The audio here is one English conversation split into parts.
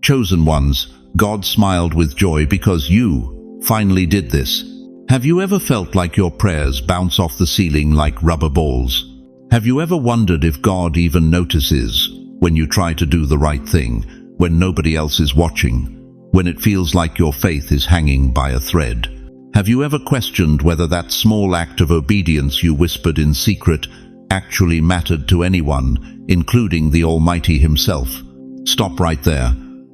Chosen ones, God smiled with joy because you finally did this. Have you ever felt like your prayers bounce off the ceiling like rubber balls? Have you ever wondered if God even notices when you try to do the right thing, when nobody else is watching, when it feels like your faith is hanging by a thread? Have you ever questioned whether that small act of obedience you whispered in secret actually mattered to anyone, including the Almighty Himself? Stop right there.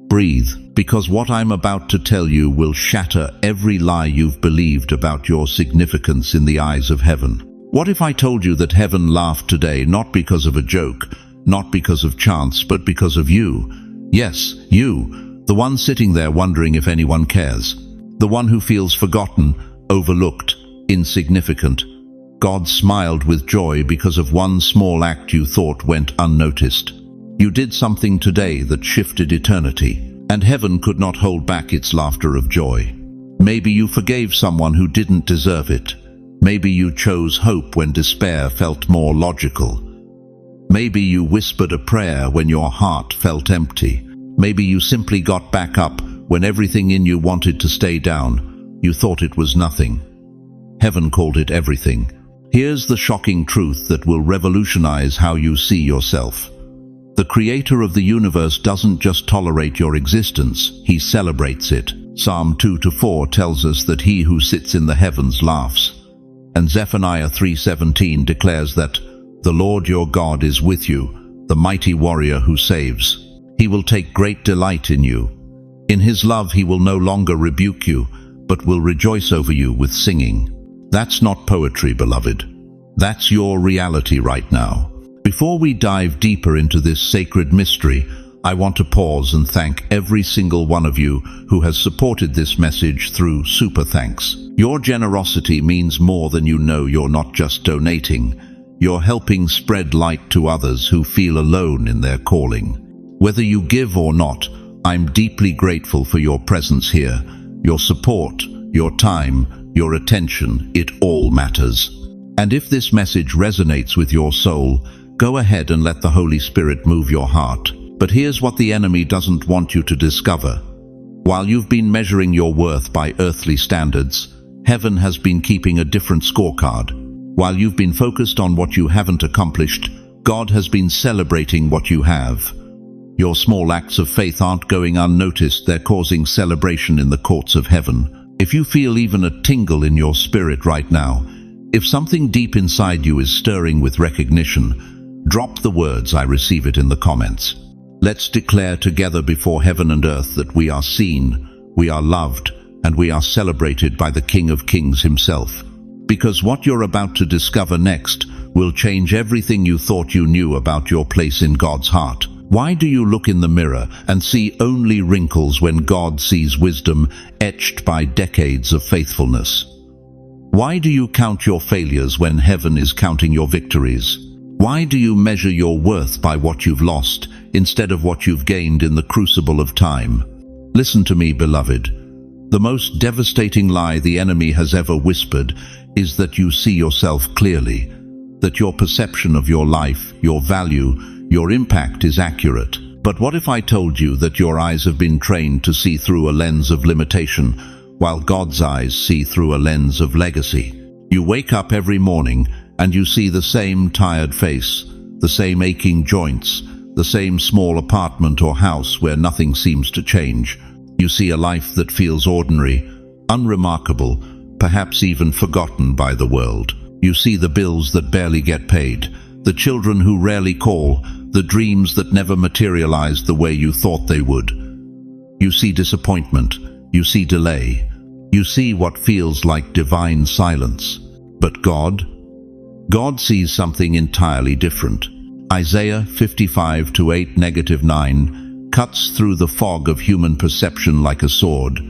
Breathe, because what I'm about to tell you will shatter every lie you've believed about your significance in the eyes of heaven. What if I told you that heaven laughed today not because of a joke, not because of chance, but because of you? Yes, you, the one sitting there wondering if anyone cares. The one who feels forgotten, overlooked, insignificant. God smiled with joy because of one small act you thought went unnoticed. You did something today that shifted eternity, and heaven could not hold back its laughter of joy. Maybe you forgave someone who didn't deserve it. Maybe you chose hope when despair felt more logical. Maybe you whispered a prayer when your heart felt empty. Maybe you simply got back up when everything in you wanted to stay down. You thought it was nothing. Heaven called it everything. Here's the shocking truth that will revolutionize how you see yourself. The Creator of the universe doesn't just tolerate your existence, He celebrates it. Psalm 2-4 tells us that He who sits in the heavens laughs. And Zephaniah 3:17 declares that the Lord your God is with you, the mighty warrior who saves. He will take great delight in you. In His love He will no longer rebuke you, but will rejoice over you with singing. That's not poetry, beloved. That's your reality right now. Before we dive deeper into this sacred mystery, I want to pause and thank every single one of you who has supported this message through super thanks. Your generosity means more than you know. You're not just donating. You're helping spread light to others who feel alone in their calling. Whether you give or not, I'm deeply grateful for your presence here, your support, your time, your attention. It all matters. And if this message resonates with your soul, go ahead and let the Holy Spirit move your heart. But here's what the enemy doesn't want you to discover. While you've been measuring your worth by earthly standards, heaven has been keeping a different scorecard. While you've been focused on what you haven't accomplished, God has been celebrating what you have. Your small acts of faith aren't going unnoticed. They're causing celebration in the courts of heaven. If you feel even a tingle in your spirit right now, if something deep inside you is stirring with recognition, drop the words "I receive it" in the comments. Let's declare together before heaven and earth that we are seen, we are loved, and we are celebrated by the King of Kings Himself. Because what you're about to discover next will change everything you thought you knew about your place in God's heart. Why do you look in the mirror and see only wrinkles when God sees wisdom etched by decades of faithfulness? Why do you count your failures when heaven is counting your victories? Why do you measure your worth by what you've lost instead of what you've gained in the crucible of time? Listen to me, beloved. The most devastating lie the enemy has ever whispered is that you see yourself clearly, that your perception of your life, your value, your impact is accurate. But what if I told you that your eyes have been trained to see through a lens of limitation, while God's eyes see through a lens of legacy? You wake up every morning and you see the same tired face, the same aching joints, the same small apartment or house where nothing seems to change. You see a life that feels ordinary, unremarkable, perhaps even forgotten by the world. You see the bills that barely get paid, the children who rarely call, the dreams that never materialized the way you thought they would. You see disappointment, you see delay, you see what feels like divine silence. But God sees something entirely different. Isaiah 55:8-9 cuts through the fog of human perception like a sword.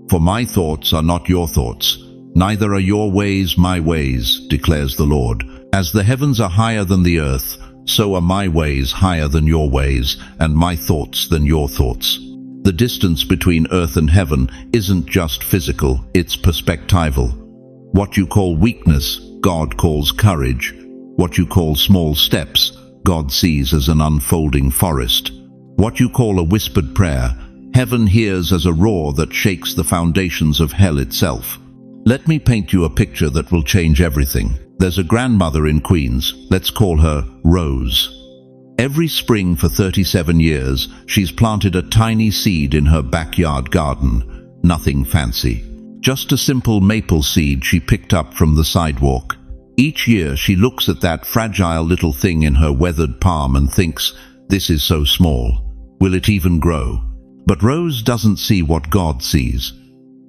For my thoughts are not your thoughts, neither are your ways my ways, declares the Lord. As the heavens are higher than the earth, so are my ways higher than your ways, and my thoughts than your thoughts. The distance between earth and heaven isn't just physical, it's perspectival. What you call weakness, God calls courage. What you call small steps, God sees as an unfolding forest. What you call a whispered prayer, Heaven hears as a roar that shakes the foundations of hell itself. Let me paint you a picture that will change everything. There's a grandmother in Queens. Let's call her Rose. Every spring for 37 years, she's planted a tiny seed in her backyard garden. Nothing fancy. Just a simple maple seed she picked up from the sidewalk. Each year she looks at that fragile little thing in her weathered palm and thinks, this is so small. Will it even grow? But Rose doesn't see what God sees.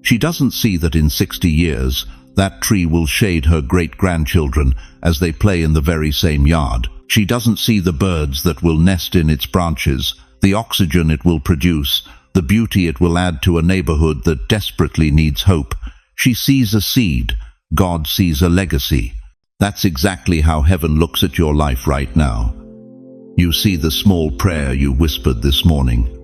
She doesn't see that in 60 years, that tree will shade her great-grandchildren as they play in the very same yard. She doesn't see the birds that will nest in its branches, the oxygen it will produce, the beauty it will add to a neighborhood that desperately needs hope. She sees a seed. God sees a legacy. That's exactly how heaven looks at your life right now. You see the small prayer you whispered this morning.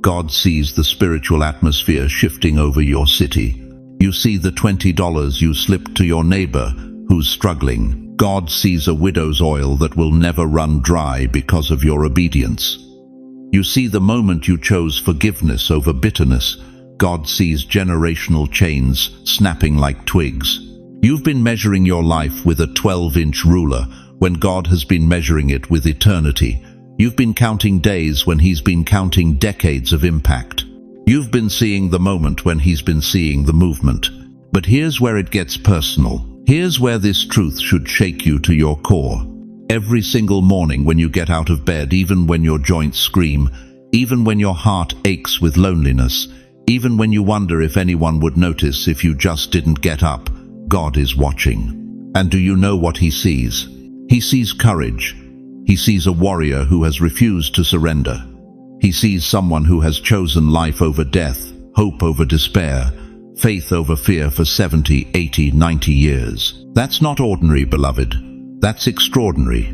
God sees the spiritual atmosphere shifting over your city. You see the $20 you slipped to your neighbor who's struggling. God sees a widow's oil that will never run dry because of your obedience. You see the moment you chose forgiveness over bitterness. God sees generational chains snapping like twigs. You've been measuring your life with a 12-inch ruler when God has been measuring it with eternity. You've been counting days when He's been counting decades of impact. You've been seeing the moment when He's been seeing the movement. But here's where it gets personal. Here's where this truth should shake you to your core. Every single morning when you get out of bed, even when your joints scream, even when your heart aches with loneliness, even when you wonder if anyone would notice if you just didn't get up, God is watching. And do you know what He sees? He sees courage. He sees a warrior who has refused to surrender. He sees someone who has chosen life over death, hope over despair, faith over fear for 70, 80, 90 years. That's not ordinary, beloved. That's extraordinary.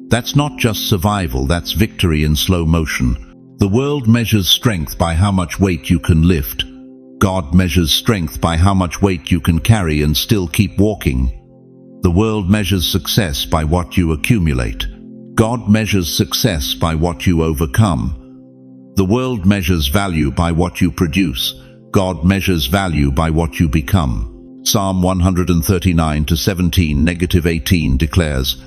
That's not just survival, that's victory in slow motion. The world measures strength by how much weight you can lift. God measures strength by how much weight you can carry and still keep walking. The world measures success by what you accumulate. God measures success by what you overcome. The world measures value by what you produce. God measures value by what you become. Psalm 139:17-18 declares,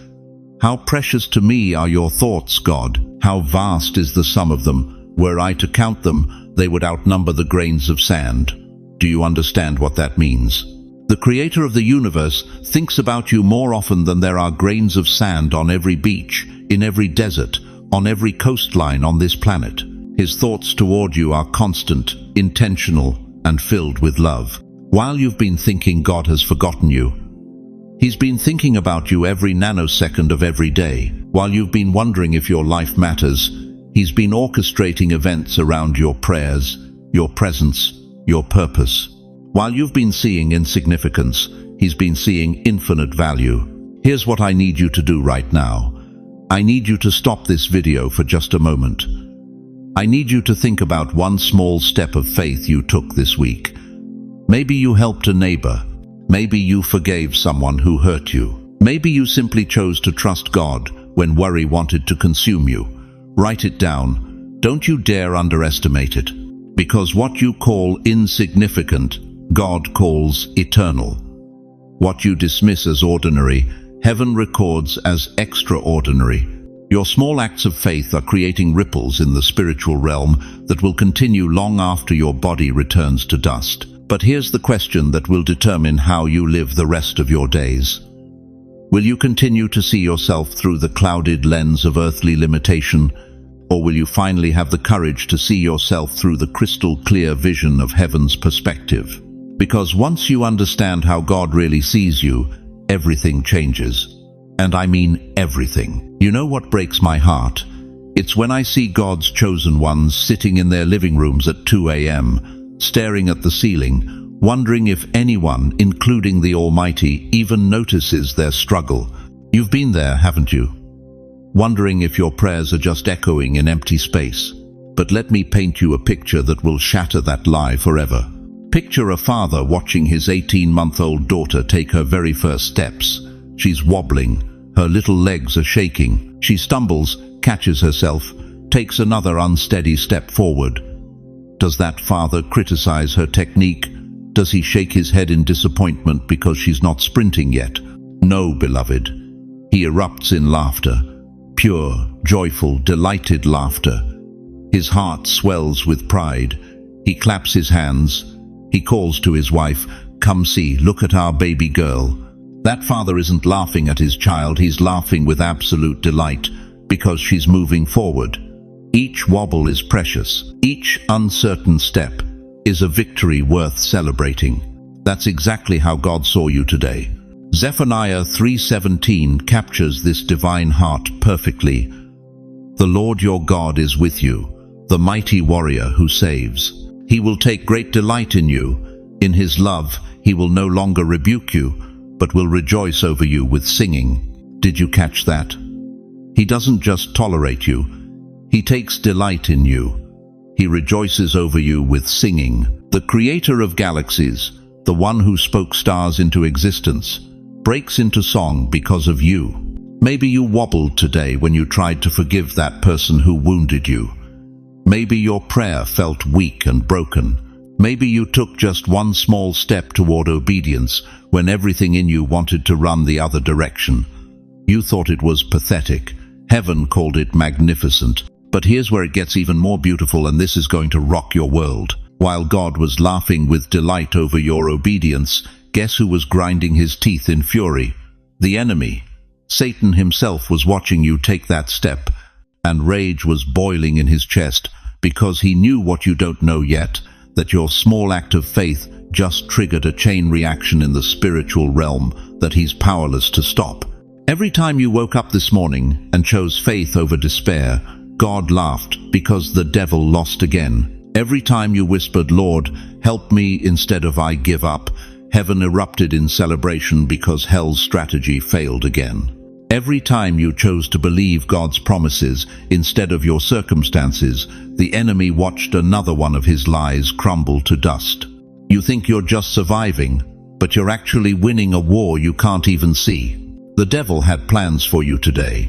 "How precious to me are your thoughts, God! How vast is the sum of them! Were I to count them, they would outnumber the grains of sand." Do you understand what that means? The Creator of the universe thinks about you more often than there are grains of sand on every beach, in every desert, on every coastline on this planet. His thoughts toward you are constant, intentional, and filled with love. While you've been thinking God has forgotten you, He's been thinking about you every nanosecond of every day. While you've been wondering if your life matters, He's been orchestrating events around your prayers, your presence, your purpose. While you've been seeing insignificance, He's been seeing infinite value. Here's what I need you to do right now. I need you to stop this video for just a moment. I need you to think about one small step of faith you took this week. Maybe you helped a neighbor. Maybe you forgave someone who hurt you. Maybe you simply chose to trust God when worry wanted to consume you. Write it down. Don't you dare underestimate it. Because what you call insignificant, God calls eternal. What you dismiss as ordinary, heaven records as extraordinary. Your small acts of faith are creating ripples in the spiritual realm that will continue long after your body returns to dust. But here's the question that will determine how you live the rest of your days. Will you continue to see yourself through the clouded lens of earthly limitation, or will you finally have the courage to see yourself through the crystal clear vision of heaven's perspective? Because once you understand how God really sees you, everything changes. And I mean everything. You know what breaks my heart? It's when I see God's chosen ones sitting in their living rooms at 2 a.m., staring at the ceiling, wondering if anyone, including the Almighty, even notices their struggle. You've been there, haven't you? Wondering if your prayers are just echoing in empty space. But let me paint you a picture that will shatter that lie forever. Picture a father watching his 18-month-old daughter take her very first steps. She's wobbling. Her little legs are shaking. She stumbles, catches herself, takes another unsteady step forward. Does that father criticize her technique? Does he shake his head in disappointment because she's not sprinting yet? No, beloved. He erupts in laughter, pure, joyful, delighted laughter. His heart swells with pride. He claps his hands. He calls to his wife, "Come see, look at our baby girl." That father isn't laughing at his child, he's laughing with absolute delight because she's moving forward. Each wobble is precious. Each uncertain step is a victory worth celebrating. That's exactly how God saw you today. Zephaniah 3:17 captures this divine heart perfectly. The Lord your God is with you, the mighty warrior who saves. He will take great delight in you. In his love, he will no longer rebuke you, but will rejoice over you with singing. Did you catch that? He doesn't just tolerate you. He takes delight in you. He rejoices over you with singing. The creator of galaxies, the one who spoke stars into existence, breaks into song because of you. Maybe you wobbled today when you tried to forgive that person who wounded you. Maybe your prayer felt weak and broken. Maybe you took just one small step toward obedience when everything in you wanted to run the other direction. You thought it was pathetic. Heaven called it magnificent. But here's where it gets even more beautiful, and this is going to rock your world. While God was laughing with delight over your obedience, guess who was grinding his teeth in fury? The enemy. Satan himself was watching you take that step, and rage was boiling in his chest because he knew what you don't know yet, that your small act of faith just triggered a chain reaction in the spiritual realm that he's powerless to stop. Every time you woke up this morning and chose faith over despair, God laughed because the devil lost again. Every time you whispered, "Lord, help me," instead of "I give up," heaven erupted in celebration because hell's strategy failed again. Every time you chose to believe God's promises instead of your circumstances, the enemy watched another one of his lies crumble to dust. You think you're just surviving, but you're actually winning a war you can't even see. The devil had plans for you today.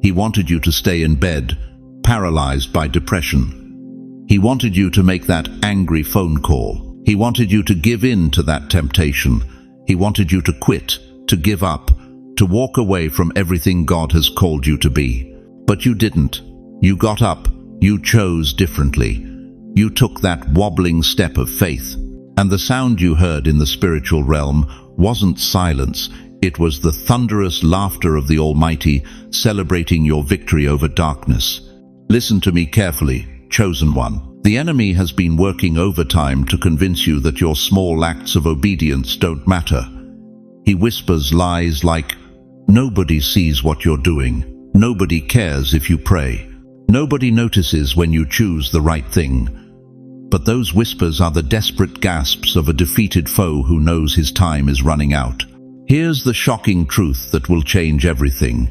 He wanted you to stay in bed, paralyzed by depression. He wanted you to make that angry phone call. He wanted you to give in to that temptation. He wanted you to quit, to give up, to walk away from everything God has called you to be. But you didn't. You got up. You chose differently. You took that wobbling step of faith. And the sound you heard in the spiritual realm wasn't silence. It was the thunderous laughter of the Almighty celebrating your victory over darkness. Listen to me carefully, chosen one. The enemy has been working overtime to convince you that your small acts of obedience don't matter. He whispers lies like, "Nobody sees what you're doing. Nobody cares if you pray. Nobody notices when you choose the right thing." But those whispers are the desperate gasps of a defeated foe who knows his time is running out. Here's the shocking truth that will change everything.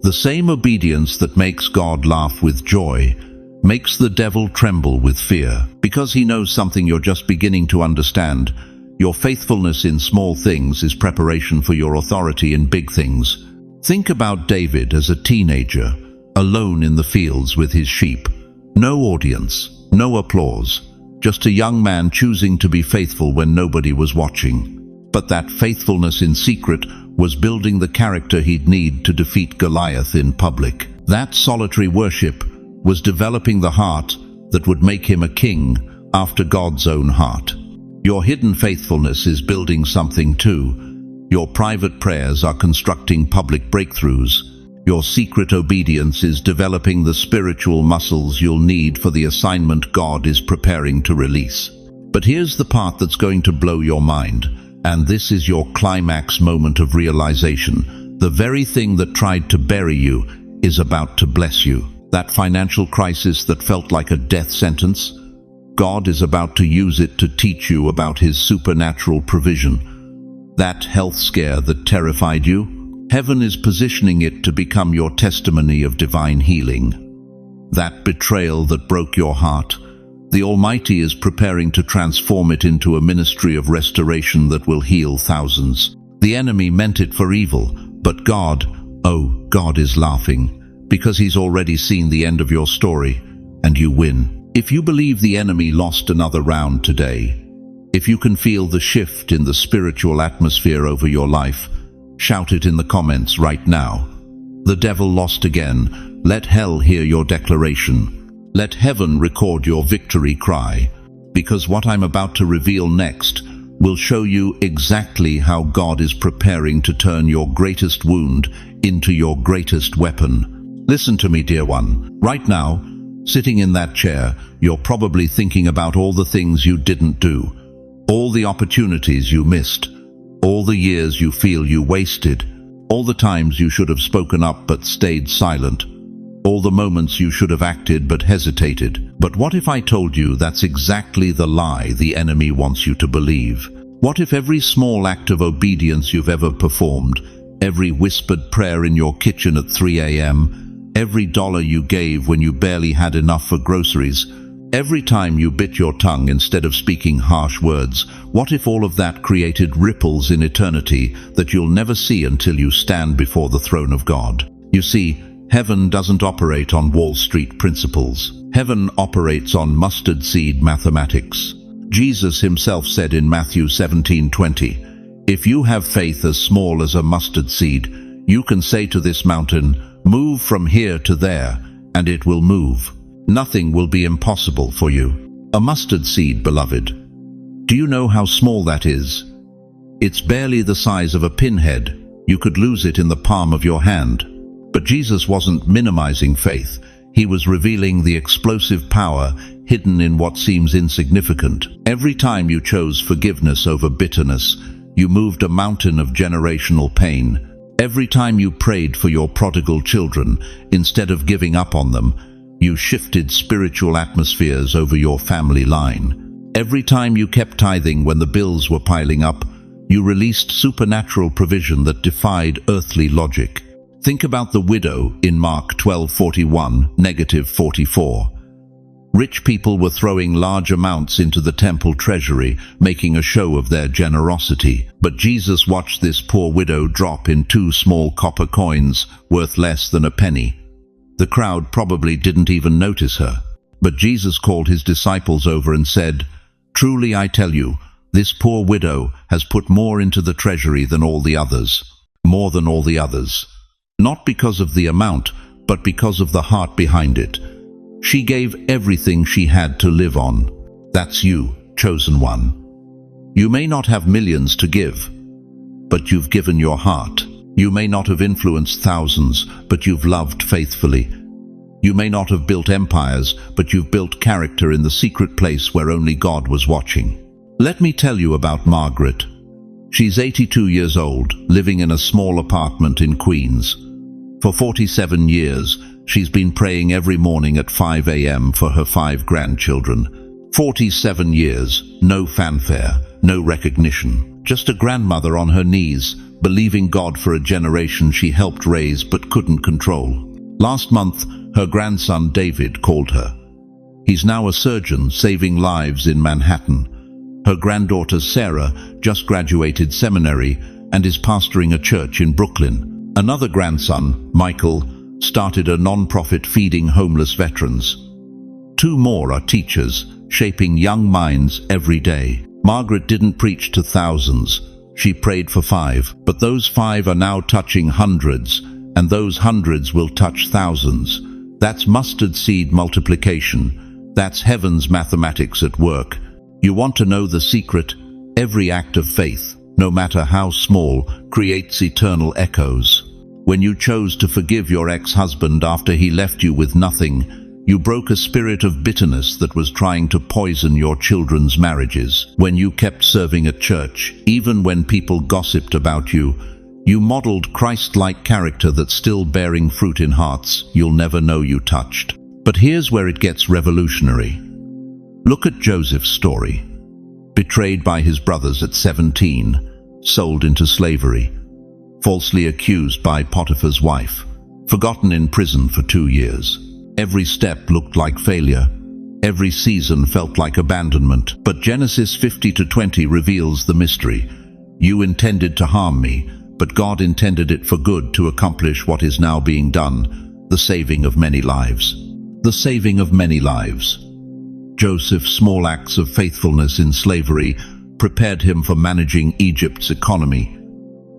The same obedience that makes God laugh with joy makes the devil tremble with fear, because he knows something you're just beginning to understand. Your faithfulness in small things is preparation for your authority in big things. Think about David as a teenager, alone in the fields with his sheep. No audience, no applause, just a young man choosing to be faithful when nobody was watching. But that faithfulness in secret was building the character he'd need to defeat Goliath in public. That solitary worship was developing the heart that would make him a king after God's own heart. Your hidden faithfulness is building something too. Your private prayers are constructing public breakthroughs. Your secret obedience is developing the spiritual muscles you'll need for the assignment God is preparing to release. But here's the part that's going to blow your mind. And this is your climax moment of realization. The very thing that tried to bury you is about to bless you. That financial crisis that felt like a death sentence, God is about to use it to teach you about his supernatural provision. That health scare that terrified you, heaven is positioning it to become your testimony of divine healing. That betrayal that broke your heart, the Almighty is preparing to transform it into a ministry of restoration that will heal thousands. The enemy meant it for evil, but God is laughing, because he's already seen the end of your story, and you win. If you believe the enemy lost another round today, if you can feel the shift in the spiritual atmosphere over your life, shout it in the comments right now. The devil lost again. Let hell hear your declaration. Let heaven record your victory cry. Because what I'm about to reveal next will show you exactly how God is preparing to turn your greatest wound into your greatest weapon. Listen to me, dear one. Right now, sitting in that chair, you're probably thinking about all the things you didn't do, all the opportunities you missed, all the years you feel you wasted, all the times you should have spoken up but stayed silent, all the moments you should have acted but hesitated. But what if I told you that's exactly the lie the enemy wants you to believe? What if every small act of obedience you've ever performed, every whispered prayer in your kitchen at 3 a.m., every dollar you gave when you barely had enough for groceries, every time you bit your tongue instead of speaking harsh words, what if all of that created ripples in eternity that you'll never see until you stand before the throne of God? You see, heaven doesn't operate on Wall Street principles. Heaven operates on mustard seed mathematics. Jesus himself said in Matthew 17:20, "If you have faith as small as a mustard seed, you can say to this mountain, 'Move from here to there,' and it will move. Nothing will be impossible for you." A mustard seed, beloved. Do you know how small that is? It's barely the size of a pinhead. You could lose it in the palm of your hand. But Jesus wasn't minimizing faith. He was revealing the explosive power hidden in what seems insignificant. Every time you chose forgiveness over bitterness, you moved a mountain of generational pain. Every time you prayed for your prodigal children, instead of giving up on them, you shifted spiritual atmospheres over your family line. Every time you kept tithing when the bills were piling up, you released supernatural provision that defied earthly logic. Think about the widow in Mark 12:41-44. Rich people were throwing large amounts into the temple treasury, making a show of their generosity. But Jesus watched this poor widow drop in 2 small copper coins worth less than a penny. The crowd probably didn't even notice her. But Jesus called his disciples over and said, "Truly I tell you, this poor widow has put more into the treasury than all the others." More than all the others. Not because of the amount, but because of the heart behind it. She gave everything she had to live on. That's you, chosen one. You may not have millions to give, but you've given your heart. You may not have influenced thousands, but you've loved faithfully. You may not have built empires, but you've built character in the secret place where only God was watching. Let me tell you about Margaret. She's 82 years old, living in a small apartment in Queens. For 47 years, she's been praying every morning at 5 a.m. for her 5 grandchildren. 47 years, no fanfare, no recognition. Just a grandmother on her knees, believing God for a generation she helped raise but couldn't control. Last month, her grandson David called her. He's now a surgeon saving lives in Manhattan. Her granddaughter Sarah just graduated seminary and is pastoring a church in Brooklyn. Another grandson, Michael, started a non-profit feeding homeless veterans. 2 more are teachers, shaping young minds every day. Margaret didn't preach to thousands. She prayed for 5, but those 5 are now touching hundreds, and those hundreds will touch thousands. That's mustard seed multiplication. That's heaven's mathematics at work. You want to know the secret? Every act of faith, no matter how small, creates eternal echoes. When you chose to forgive your ex-husband after he left you with nothing, you broke a spirit of bitterness that was trying to poison your children's marriages. When you kept serving at church, even when people gossiped about you, you modeled Christ-like character that's still bearing fruit in hearts you'll never know you touched. But here's where it gets revolutionary. Look at Joseph's story. Betrayed by his brothers at 17, sold into slavery, falsely accused by Potiphar's wife, forgotten in prison for 2 years. Every step looked like failure. Every season felt like abandonment. But Genesis 50:20 reveals the mystery. You intended to harm me, but God intended it for good to accomplish what is now being done, the saving of many lives. The saving of many lives. Joseph's small acts of faithfulness in slavery prepared him for managing Egypt's economy.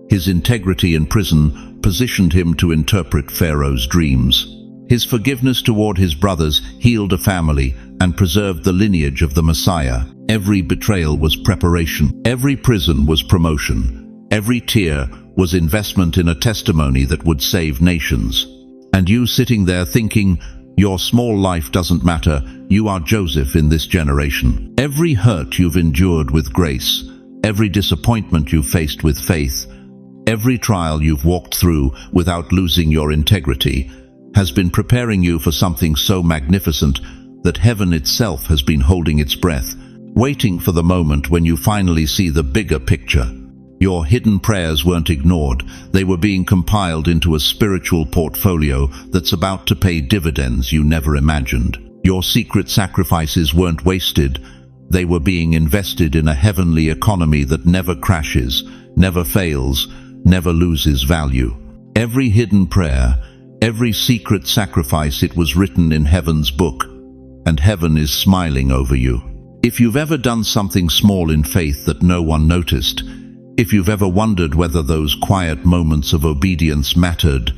His integrity in prison positioned him to interpret Pharaoh's dreams. His forgiveness toward his brothers healed a family and preserved the lineage of the Messiah. Every betrayal was preparation. Every prison was promotion. Every tear was investment in a testimony that would save nations. And you sitting there thinking, your small life doesn't matter, you are Joseph in this generation. Every hurt you've endured with grace, every disappointment you've faced with faith, every trial you've walked through without losing your integrity, has been preparing you for something so magnificent that heaven itself has been holding its breath, waiting for the moment when you finally see the bigger picture. Your hidden prayers weren't ignored. They were being compiled into a spiritual portfolio that's about to pay dividends you never imagined. Your secret sacrifices weren't wasted. They were being invested in a heavenly economy that never crashes, never fails, never loses value. Every hidden prayer, every secret sacrifice, it was written in heaven's book, and heaven is smiling over you. If you've ever done something small in faith that no one noticed, if you've ever wondered whether those quiet moments of obedience mattered,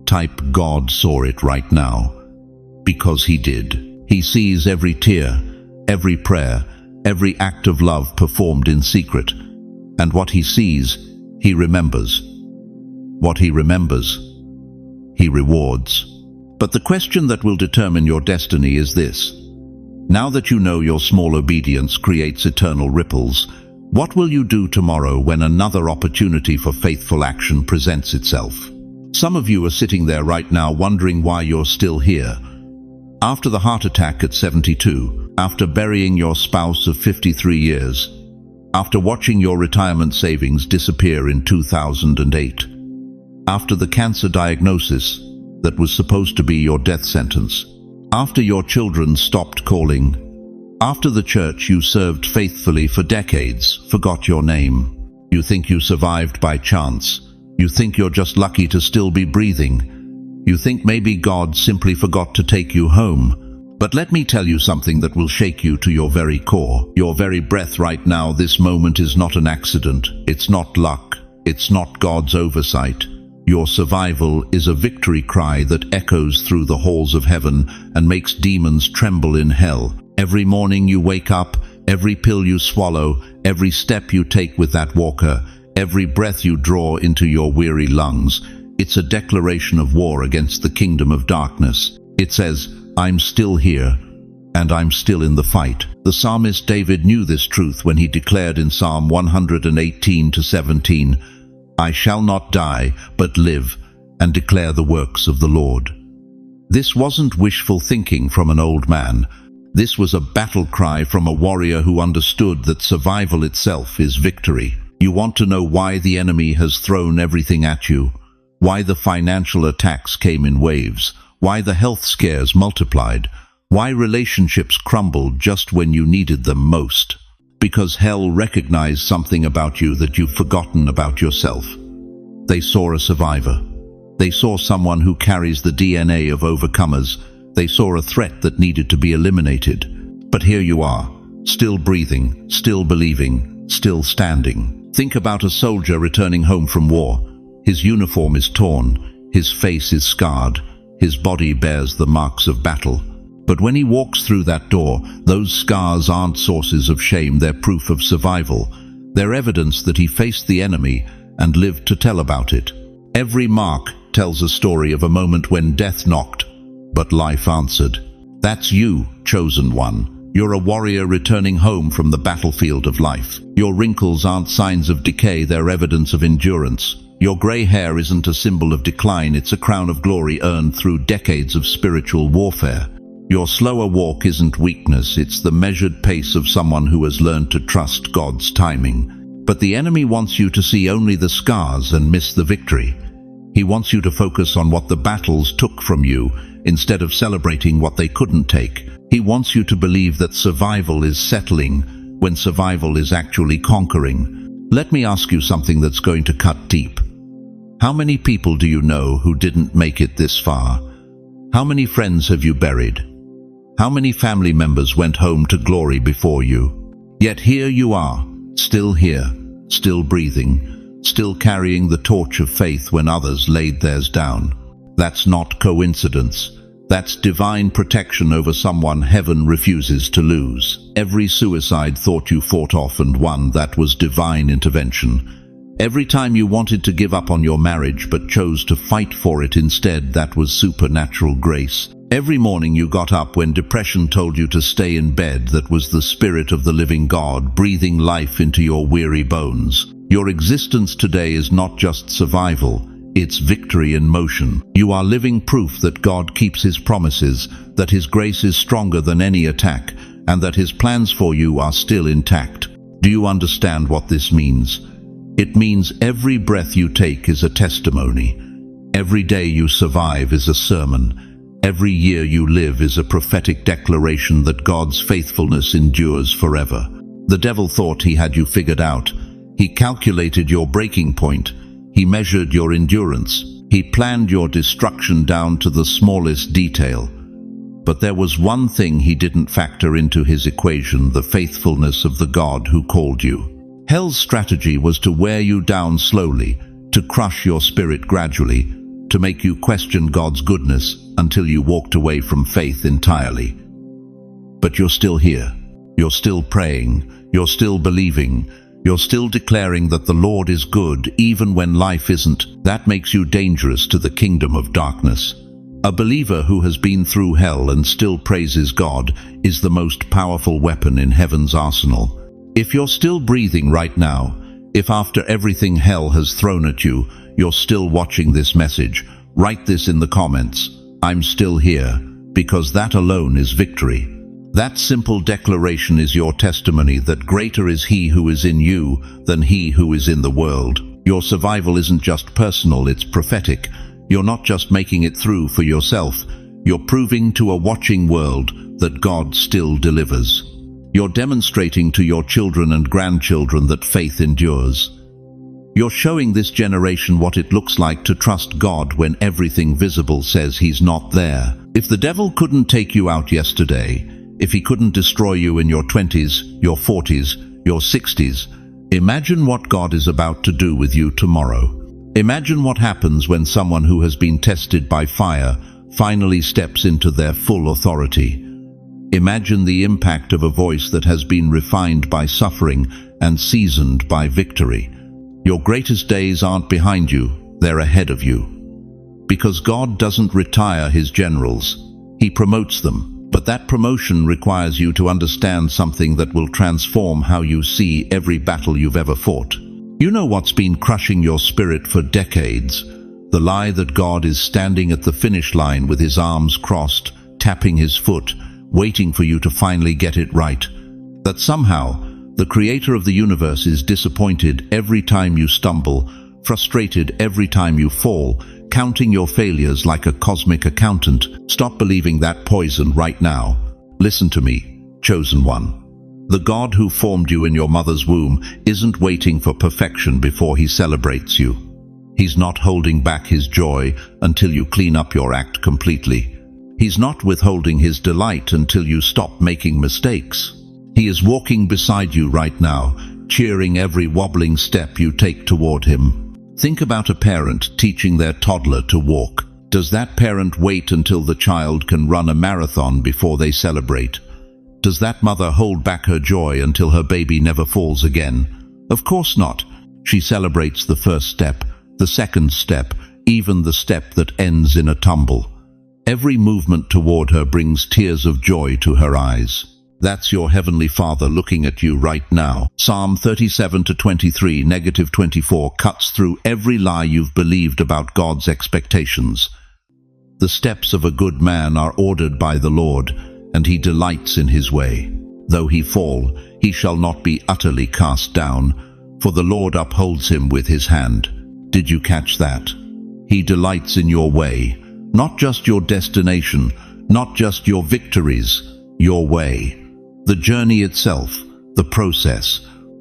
type God saw it right now. Because He did. He sees every tear, every prayer, every act of love performed in secret. And what He sees, He remembers. What He remembers, He rewards. But the question that will determine your destiny is this. Now that you know your small obedience creates eternal ripples, what will you do tomorrow when another opportunity for faithful action presents itself? Some of you are sitting there right now wondering why you're still here. After the heart attack at 72, after burying your spouse of 53 years, after watching your retirement savings disappear in 2008, after the cancer diagnosis that was supposed to be your death sentence, after your children stopped calling, after the church you served faithfully for decades forgot your name. You think you survived by chance. You think you're just lucky to still be breathing. You think maybe God simply forgot to take you home. But let me tell you something that will shake you to your very core. Your very breath right now, this moment, is not an accident. It's not luck. It's not God's oversight. Your survival is a victory cry that echoes through the halls of heaven and makes demons tremble in hell. Every morning you wake up, every pill you swallow, every step you take with that walker, every breath you draw into your weary lungs, it's a declaration of war against the kingdom of darkness. It says, I'm still here, and I'm still in the fight. The psalmist David knew this truth when he declared in Psalm 118-17, I shall not die, but live, and declare the works of the Lord. This wasn't wishful thinking from an old man. This was a battle cry from a warrior who understood that survival itself is victory. You want to know why the enemy has thrown everything at you? Why the financial attacks came in waves? Why the health scares multiplied? Why relationships crumbled just when you needed them most? Because hell recognized something about you that you've forgotten about yourself. They saw a survivor. They saw someone who carries the DNA of overcomers. They saw a threat that needed to be eliminated. But here you are, still breathing, still believing, still standing. Think about a soldier returning home from war. His uniform is torn, his face is scarred, his body bears the marks of battle. But when he walks through that door, those scars aren't sources of shame, they're proof of survival. They're evidence that he faced the enemy and lived to tell about it. Every mark tells a story of a moment when death knocked, but life answered. That's you, chosen one. You're a warrior returning home from the battlefield of life. Your wrinkles aren't signs of decay, they're evidence of endurance. Your gray hair isn't a symbol of decline, it's a crown of glory earned through decades of spiritual warfare. Your slower walk isn't weakness, it's the measured pace of someone who has learned to trust God's timing. But the enemy wants you to see only the scars and miss the victory. He wants you to focus on what the battles took from you, instead of celebrating what they couldn't take. He wants you to believe that survival is settling when survival is actually conquering. Let me ask you something that's going to cut deep. How many people do you know who didn't make it this far? How many friends have you buried? How many family members went home to glory before you? Yet here you are, still here, still breathing, still carrying the torch of faith when others laid theirs down. That's not coincidence. That's divine protection over someone heaven refuses to lose. Every suicide thought you fought off and won, that was divine intervention. Every time you wanted to give up on your marriage but chose to fight for it instead, that was supernatural grace. Every morning you got up when depression told you to stay in bed, that was the Spirit of the living God breathing life into your weary bones. Your existence today is not just survival, it's victory in motion. You are living proof that God keeps His promises, that His grace is stronger than any attack, and that His plans for you are still intact. Do you understand what this means? It means every breath you take is a testimony. Every day you survive is a sermon. Every year you live is a prophetic declaration that God's faithfulness endures forever. The devil thought he had you figured out. He calculated your breaking point. He measured your endurance. He planned your destruction down to the smallest detail. But there was one thing he didn't factor into his equation: the faithfulness of the God who called you. Hell's strategy was to wear you down slowly, to crush your spirit gradually, to make you question God's goodness until you walked away from faith entirely. But you're still here. You're still praying. You're still believing. You're still declaring that the Lord is good even when life isn't. That makes you dangerous to the kingdom of darkness. A believer who has been through hell and still praises God is the most powerful weapon in heaven's arsenal. If you're still breathing right now, if after everything hell has thrown at you, you're still watching this message, write this in the comments: I'm still here, because that alone is victory. That simple declaration is your testimony that greater is He who is in you than he who is in the world. Your survival isn't just personal, it's prophetic. You're not just making it through for yourself, you're proving to a watching world that God still delivers. You're demonstrating to your children and grandchildren that faith endures. You're showing this generation what it looks like to trust God when everything visible says He's not there. If the devil couldn't take you out yesterday, if he couldn't destroy you in your 20s, your 40s, your 60s, imagine what God is about to do with you tomorrow. Imagine what happens when someone who has been tested by fire finally steps into their full authority. Imagine the impact of a voice that has been refined by suffering and seasoned by victory. Your greatest days aren't behind you, they're ahead of you. Because God doesn't retire His generals, He promotes them. But that promotion requires you to understand something that will transform how you see every battle you've ever fought. You know what's been crushing your spirit for decades? The lie that God is standing at the finish line with His arms crossed, tapping His foot, waiting for you to finally get it right. That somehow, the Creator of the universe is disappointed every time you stumble, frustrated every time you fall, counting your failures like a cosmic accountant. Stop believing that poison right now. Listen to me, chosen one. The God who formed you in your mother's womb isn't waiting for perfection before He celebrates you. He's not holding back His joy until you clean up your act completely. He's not withholding His delight until you stop making mistakes. He is walking beside you right now, cheering every wobbling step you take toward Him. Think about a parent teaching their toddler to walk. Does that parent wait until the child can run a marathon before they celebrate? Does that mother hold back her joy until her baby never falls again? Of course not. She celebrates the first step, the second step, even the step that ends in a tumble. Every movement toward her brings tears of joy to her eyes. That's your Heavenly Father looking at you right now. Psalm 37-23, -24 cuts through every lie you've believed about God's expectations. The steps of a good man are ordered by the Lord, and He delights in his way. Though he fall, he shall not be utterly cast down, for the Lord upholds him with His hand. Did you catch that? He delights in your way, not just your destination, not just your victories, your way. The journey itself, the process,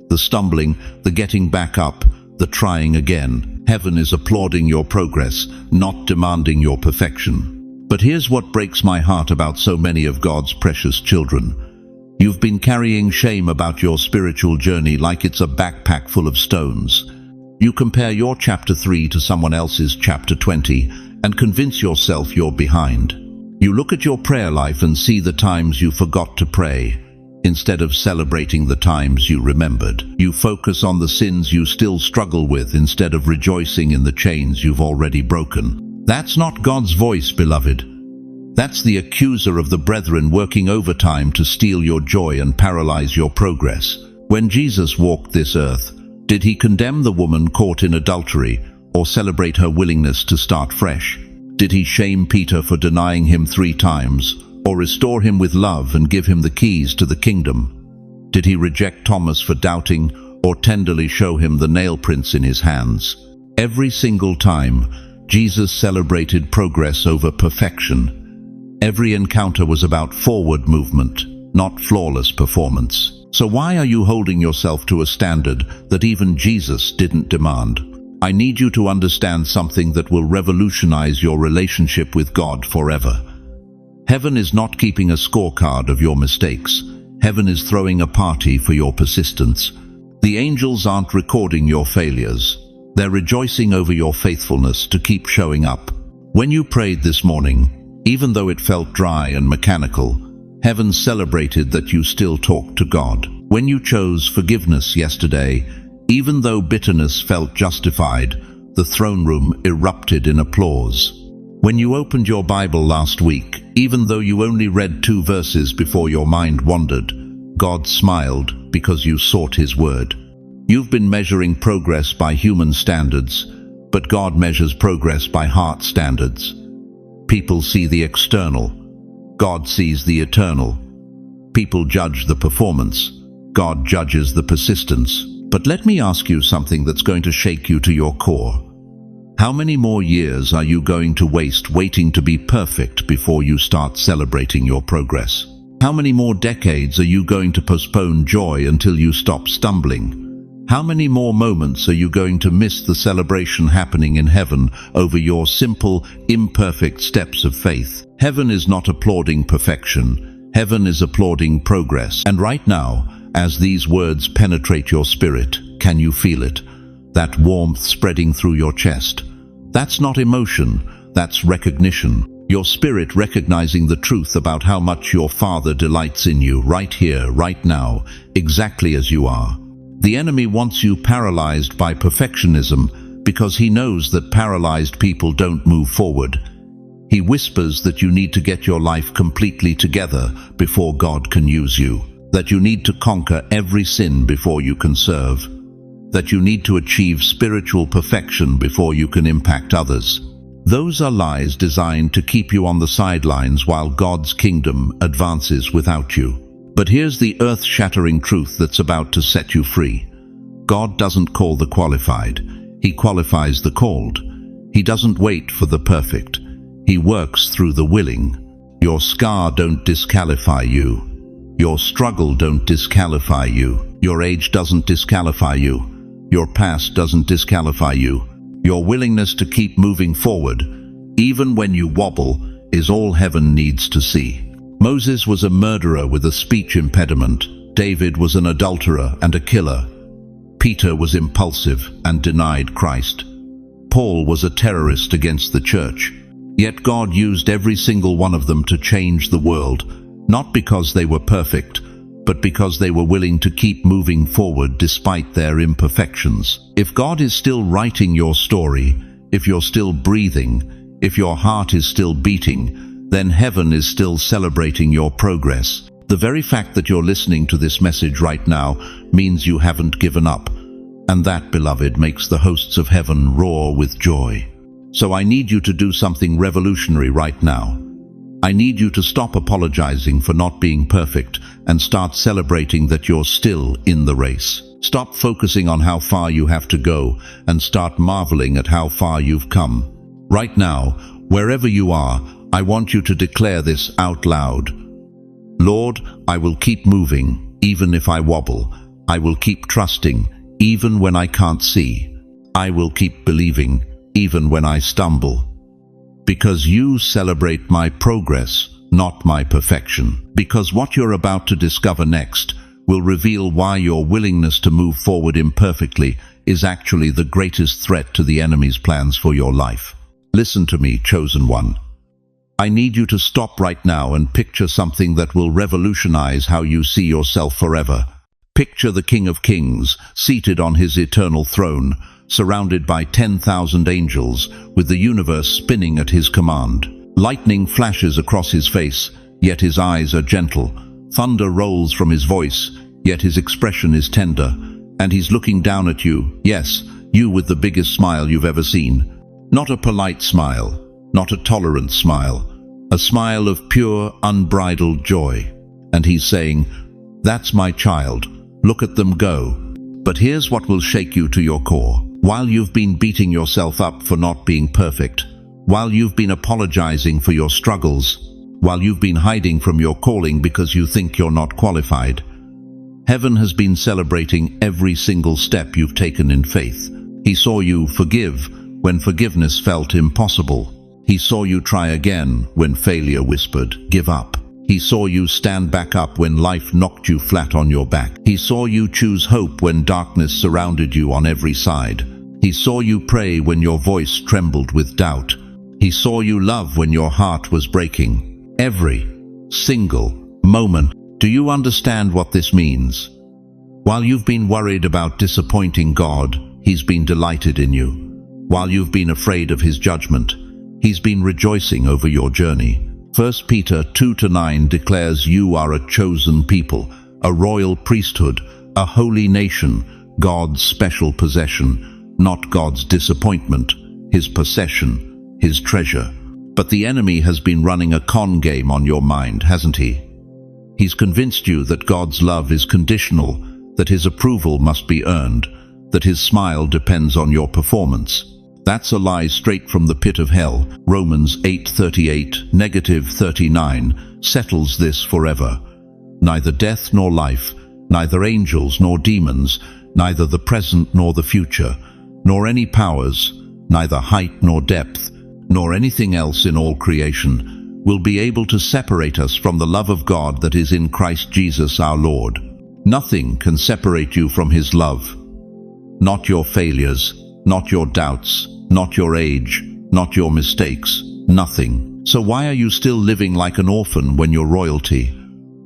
the stumbling, the getting back up, the trying again. Heaven is applauding your progress, not demanding your perfection. But here's what breaks my heart about so many of God's precious children. You've been carrying shame about your spiritual journey like it's a backpack full of stones. You compare your chapter 3 to someone else's chapter 20 and convince yourself you're behind. You look at your prayer life and see the times you forgot to pray, instead of celebrating the times you remembered. You focus on the sins you still struggle with instead of rejoicing in the chains you've already broken. That's not God's voice, beloved. That's the accuser of the brethren working overtime to steal your joy and paralyze your progress. When Jesus walked this earth, did he condemn the woman caught in adultery or celebrate her willingness to start fresh? Did he shame Peter for denying him 3 times or restore him with love and give him the keys to the kingdom? Did he reject Thomas for doubting or tenderly show him the nail prints in his hands? Every single time, Jesus celebrated progress over perfection. Every encounter was about forward movement, not flawless performance. So why are you holding yourself to a standard that even Jesus didn't demand? I need you to understand something that will revolutionize your relationship with God forever. Heaven is not keeping a scorecard of your mistakes. Heaven is throwing a party for your persistence. The angels aren't recording your failures. They're rejoicing over your faithfulness to keep showing up. When you prayed this morning, even though it felt dry and mechanical, heaven celebrated that you still talked to God. When you chose forgiveness yesterday, even though bitterness felt justified, the throne room erupted in applause. When you opened your Bible last week, even though you only read 2 verses before your mind wandered, God smiled because you sought His word. You've been measuring progress by human standards, but God measures progress by heart standards. People see the external. God sees the eternal. People judge the performance. God judges the persistence. But let me ask you something that's going to shake you to your core. How many more years are you going to waste waiting to be perfect before you start celebrating your progress? How many more decades are you going to postpone joy until you stop stumbling? How many more moments are you going to miss the celebration happening in heaven over your simple, imperfect steps of faith? Heaven is not applauding perfection. Heaven is applauding progress. And right now, as these words penetrate your spirit, can you feel it? That warmth spreading through your chest. That's not emotion, that's recognition. Your spirit recognizing the truth about how much your Father delights in you right here, right now, exactly as you are. The enemy wants you paralyzed by perfectionism because he knows that paralyzed people don't move forward. He whispers that you need to get your life completely together before God can use you, that you need to conquer every sin before you can serve, that you need to achieve spiritual perfection before you can impact others. Those are lies designed to keep you on the sidelines while God's kingdom advances without you. But here's the earth-shattering truth that's about to set you free. God doesn't call the qualified. He qualifies the called. He doesn't wait for the perfect. He works through the willing. Your scar don't disqualify you. Your struggle don't disqualify you. Your age doesn't disqualify you. Your past doesn't disqualify you. Your willingness to keep moving forward, even when you wobble, is all heaven needs to see. Moses was a murderer with a speech impediment. David was an adulterer and a killer. Peter was impulsive and denied Christ. Paul was a terrorist against the church. Yet God used every single one of them to change the world, not because they were perfect, but because they were willing to keep moving forward despite their imperfections. If God is still writing your story, if you're still breathing, if your heart is still beating, then heaven is still celebrating your progress. The very fact that you're listening to this message right now means you haven't given up. And that, beloved, makes the hosts of heaven roar with joy. So I need you to do something revolutionary right now. I need you to stop apologizing for not being perfect and start celebrating that you're still in the race. Stop focusing on how far you have to go and start marveling at how far you've come. Right now, wherever you are, I want you to declare this out loud. Lord, I will keep moving, even if I wobble. I will keep trusting, even when I can't see. I will keep believing, even when I stumble. Because you celebrate my progress, not my perfection. Because what you're about to discover next will reveal why your willingness to move forward imperfectly is actually the greatest threat to the enemy's plans for your life. Listen to me, chosen one. I need you to stop right now and picture something that will revolutionize how you see yourself forever. Picture the King of Kings, seated on his eternal throne, surrounded by 10,000 angels, with the universe spinning at his command. Lightning flashes across his face, yet his eyes are gentle. Thunder rolls from his voice, yet his expression is tender. And he's looking down at you, yes, you with the biggest smile you've ever seen. Not a polite smile, not a tolerant smile, a smile of pure, unbridled joy. And he's saying, "That's my child, look at them go." But here's what will shake you to your core. While you've been beating yourself up for not being perfect, while you've been apologizing for your struggles, while you've been hiding from your calling because you think you're not qualified, heaven has been celebrating every single step you've taken in faith. He saw you forgive when forgiveness felt impossible. He saw you try again when failure whispered, "Give up." He saw you stand back up when life knocked you flat on your back. He saw you choose hope when darkness surrounded you on every side. He saw you pray when your voice trembled with doubt. He saw you love when your heart was breaking. Every single moment. Do you understand what this means? While you've been worried about disappointing God, He's been delighted in you. While you've been afraid of His judgment, He's been rejoicing over your journey. 1 Peter 2-9 declares you are a chosen people, a royal priesthood, a holy nation, God's special possession, not God's disappointment, His possession, His treasure. But the enemy has been running a con game on your mind, hasn't he? He's convinced you that God's love is conditional, that His approval must be earned, that His smile depends on your performance. That's a lie straight from the pit of hell. Romans 8:38-39 settles this forever. Neither death nor life, neither angels nor demons, neither the present nor the future, nor any powers, neither height nor depth, nor anything else in all creation, will be able to separate us from the love of God that is in Christ Jesus our Lord. Nothing can separate you from His love. Not your failures, not your doubts, not your age, not your mistakes, nothing. So why are you still living like an orphan when you're royalty?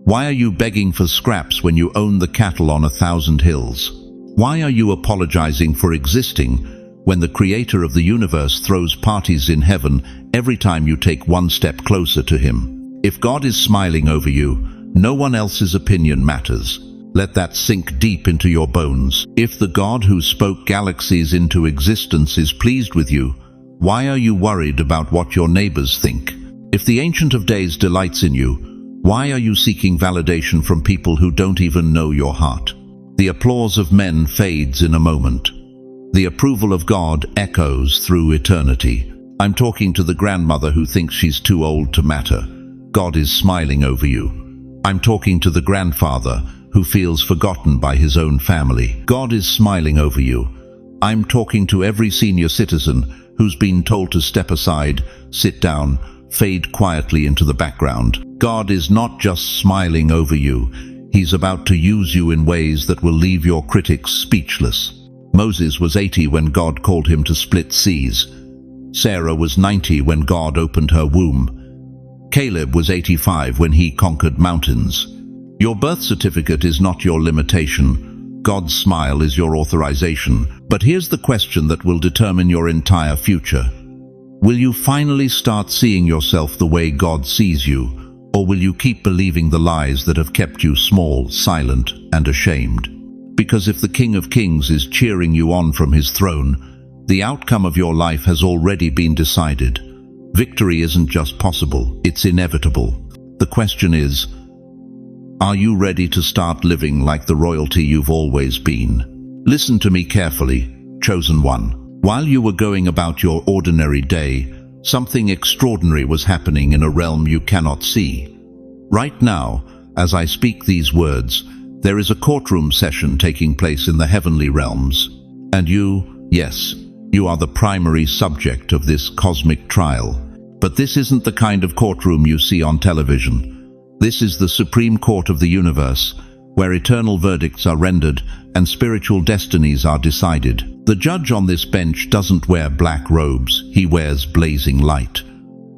Why are you begging for scraps when you own the cattle on 1,000 hills? Why are you apologizing for existing when the Creator of the universe throws parties in heaven every time you take one step closer to Him? If God is smiling over you, no one else's opinion matters. Let that sink deep into your bones. If the God who spoke galaxies into existence is pleased with you, why are you worried about what your neighbors think? If the Ancient of Days delights in you, why are you seeking validation from people who don't even know your heart? The applause of men fades in a moment. The approval of God echoes through eternity. I'm talking to the grandmother who thinks she's too old to matter. God is smiling over you. I'm talking to the grandfather who feels forgotten by his own family. God is smiling over you. I'm talking to every senior citizen who's been told to step aside, sit down, fade quietly into the background. God is not just smiling over you. He's about to use you in ways that will leave your critics speechless. Moses was 80 when God called him to split seas. Sarah was 90 when God opened her womb. Caleb was 85 when he conquered mountains. Your birth certificate is not your limitation. God's smile is your authorization. But here's the question that will determine your entire future. Will you finally start seeing yourself the way God sees you, or will you keep believing the lies that have kept you small, silent, and ashamed? Because if the King of Kings is cheering you on from His throne, the outcome of your life has already been decided. Victory isn't just possible, it's inevitable. The question is, are you ready to start living like the royalty you've always been? Listen to me carefully, chosen one. While you were going about your ordinary day, something extraordinary was happening in a realm you cannot see. Right now, as I speak these words, there is a courtroom session taking place in the heavenly realms. And you, yes, you are the primary subject of this cosmic trial. But this isn't the kind of courtroom you see on television. This is the Supreme Court of the universe, where eternal verdicts are rendered and spiritual destinies are decided. The judge on this bench doesn't wear black robes, he wears blazing light.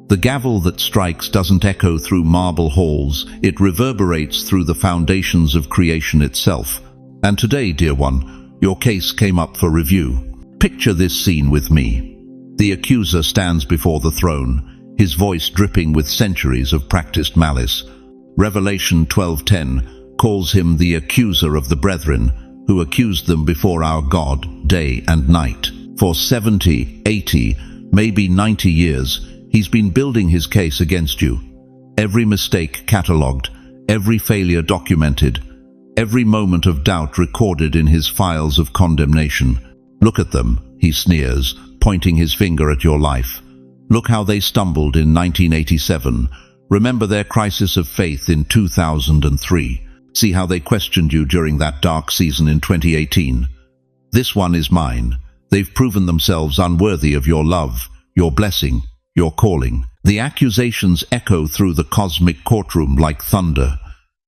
The gavel that strikes doesn't echo through marble halls, it reverberates through the foundations of creation itself. And today, dear one, your case came up for review. Picture this scene with me. The accuser stands before the throne, his voice dripping with centuries of practiced malice. Revelation 12:10 calls him the accuser of the brethren, who accused them before our God day and night. For 70, 80, maybe 90 years, he's been building his case against you. Every mistake catalogued, every failure documented, every moment of doubt recorded in his files of condemnation. Look at them, he sneers, pointing his finger at your life. Look how they stumbled in 1987. Remember their crisis of faith in 2003. See how they questioned you during that dark season in 2018. This one is mine. They've proven themselves unworthy of your love, your blessing, your calling. The accusations echo through the cosmic courtroom like thunder.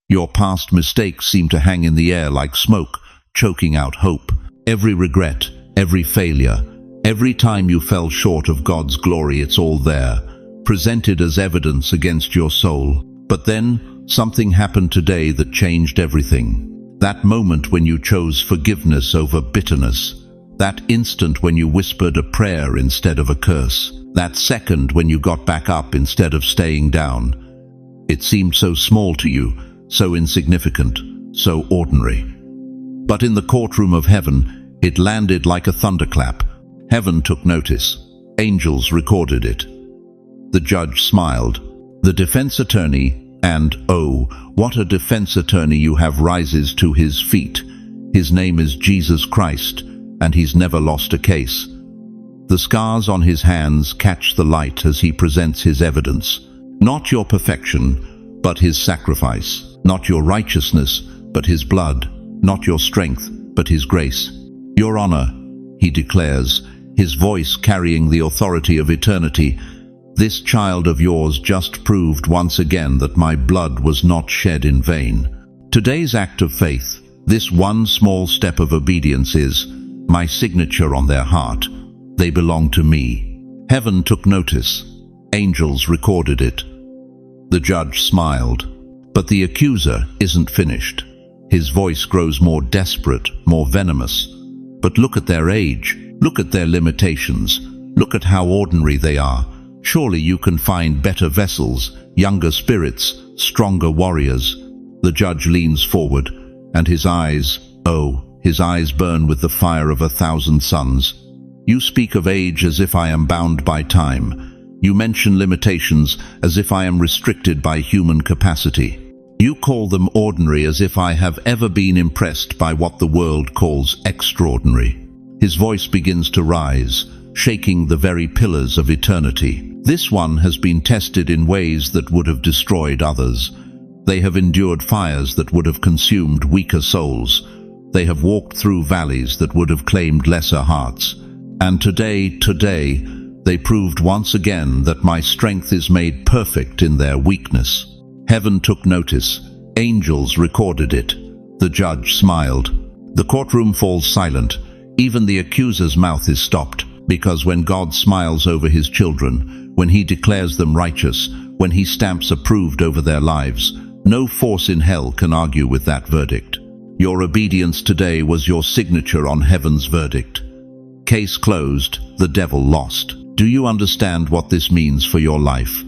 Your past mistakes seem to hang in the air like smoke, choking out hope. Every regret, every failure, every time you fell short of God's glory, it's all there, presented as evidence against your soul. But then, something happened today that changed everything. That moment when you chose forgiveness over bitterness. That instant when you whispered a prayer instead of a curse. That second when you got back up instead of staying down. It seemed so small to you, so insignificant, so ordinary. But in the courtroom of heaven, it landed like a thunderclap. Heaven took notice. Angels recorded it. The judge smiled. The defense attorney, and oh, what a defense attorney you have, rises to his feet. His name is Jesus Christ, and he's never lost a case. The scars on his hands catch the light as he presents his evidence. Not your perfection, but his sacrifice. Not your righteousness, but his blood. Not your strength, but his grace. Your honor, he declares, his voice carrying the authority of eternity. This child of yours just proved once again that my blood was not shed in vain. Today's act of faith, this one small step of obedience, is my signature on their heart. They belong to me. Heaven took notice. Angels recorded it. The judge smiled. But the accuser isn't finished. His voice grows more desperate, more venomous. But look at their age. Look at their limitations. Look at how ordinary they are. Surely you can find better vessels, younger spirits, stronger warriors. The judge leans forward, and his eyes burn with the fire of 1,000 suns. You speak of age as if I am bound by time. You mention limitations as if I am restricted by human capacity. You call them ordinary as if I have ever been impressed by what the world calls extraordinary. His voice begins to rise, shaking the very pillars of eternity. This one has been tested in ways that would have destroyed others. They have endured fires that would have consumed weaker souls. They have walked through valleys that would have claimed lesser hearts. And today, they proved once again that my strength is made perfect in their weakness. Heaven took notice. Angels recorded it. The judge smiled. The courtroom falls silent. Even the accuser's mouth is stopped, because when God smiles over his children, when he declares them righteous, when he stamps approved over their lives, no force in hell can argue with that verdict. Your obedience today was your signature on heaven's verdict. Case closed, the devil lost. Do you understand what this means for your life?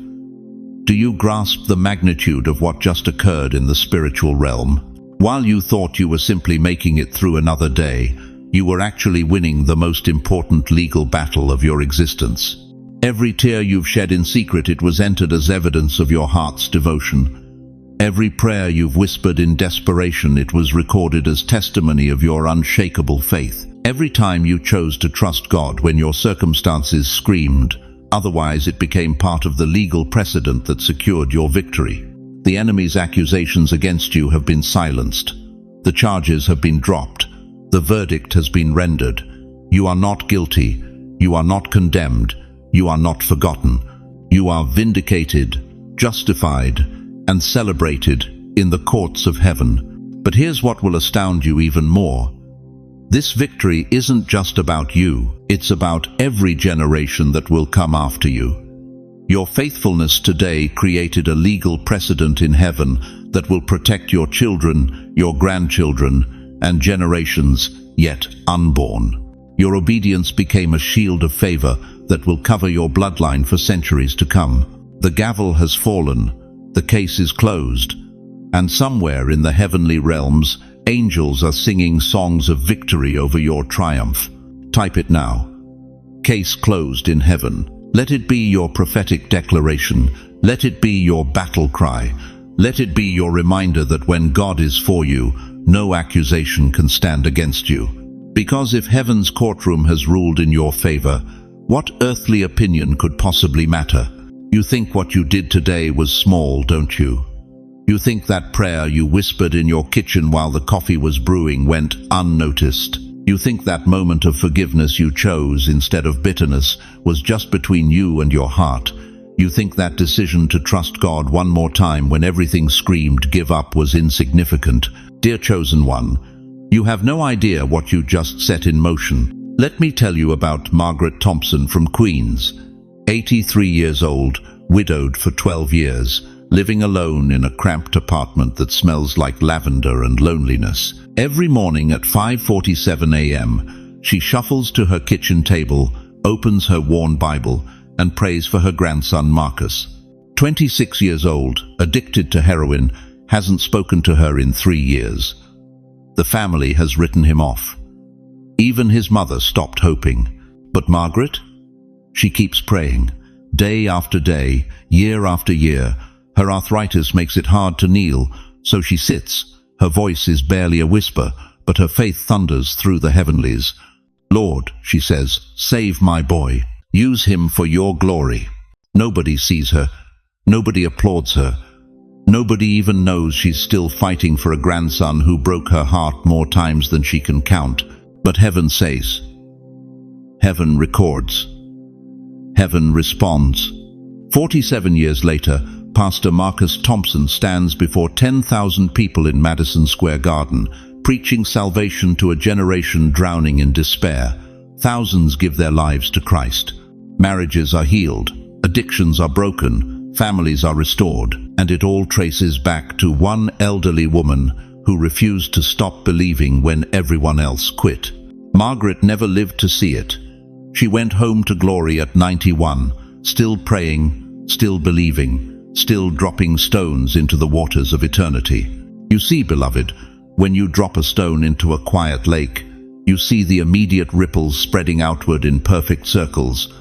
Do you grasp the magnitude of what just occurred in the spiritual realm? While you thought you were simply making it through another day, you were actually winning the most important legal battle of your existence. Every tear you've shed in secret, it was entered as evidence of your heart's devotion. Every prayer you've whispered in desperation, it was recorded as testimony of your unshakable faith. Every time you chose to trust God when your circumstances screamed otherwise, it became part of the legal precedent that secured your victory. The enemy's accusations against you have been silenced. The charges have been dropped. The verdict has been rendered. You are not guilty. You are not condemned. You are not forgotten. You are vindicated, justified, and celebrated in the courts of heaven. But here's what will astound you even more. This victory isn't just about you, it's about every generation that will come after you. Your faithfulness today created a legal precedent in heaven that will protect your children, your grandchildren, and generations yet unborn. Your obedience became a shield of favor that will cover your bloodline for centuries to come. The gavel has fallen, the case is closed, and somewhere in the heavenly realms, angels are singing songs of victory over your triumph. Type it now. Case closed in heaven. Let it be your prophetic declaration. Let it be your battle cry. Let it be your reminder that when God is for you, no accusation can stand against you. Because if heaven's courtroom has ruled in your favor, what earthly opinion could possibly matter? You think what you did today was small, don't you? You think that prayer you whispered in your kitchen while the coffee was brewing went unnoticed. You think that moment of forgiveness you chose instead of bitterness was just between you and your heart. You think that decision to trust God one more time when everything screamed give up was insignificant. Dear chosen one, you have no idea what you just set in motion. Let me tell you about Margaret Thompson from Queens, 83 years old, widowed for 12 years, living alone in a cramped apartment that smells like lavender and loneliness. Every morning at 5:47 a.m., she shuffles to her kitchen table, opens her worn Bible, and prays for her grandson Marcus. 26 years old, addicted to heroin, hasn't spoken to her in 3 years. The family has written him off. Even his mother stopped hoping. But Margaret? She keeps praying. Day after day, year after year, her arthritis makes it hard to kneel, so she sits. Her voice is barely a whisper, but her faith thunders through the heavenlies. Lord, she says, save my boy. Use him for your glory. Nobody sees her. Nobody applauds her. Nobody even knows she's still fighting for a grandson who broke her heart more times than she can count. But heaven says. Heaven records. Heaven responds. 47 years later, Pastor Marcus Thompson stands before 10,000 people in Madison Square Garden, preaching salvation to a generation drowning in despair. Thousands give their lives to Christ. Marriages are healed, addictions are broken, families are restored, and it all traces back to one elderly woman who refused to stop believing when everyone else quit. Margaret never lived to see it. She went home to glory at 91, still praying, still believing, still dropping stones into the waters of eternity. You see, beloved, when you drop a stone into a quiet lake, you see the immediate ripples spreading outward in perfect circles.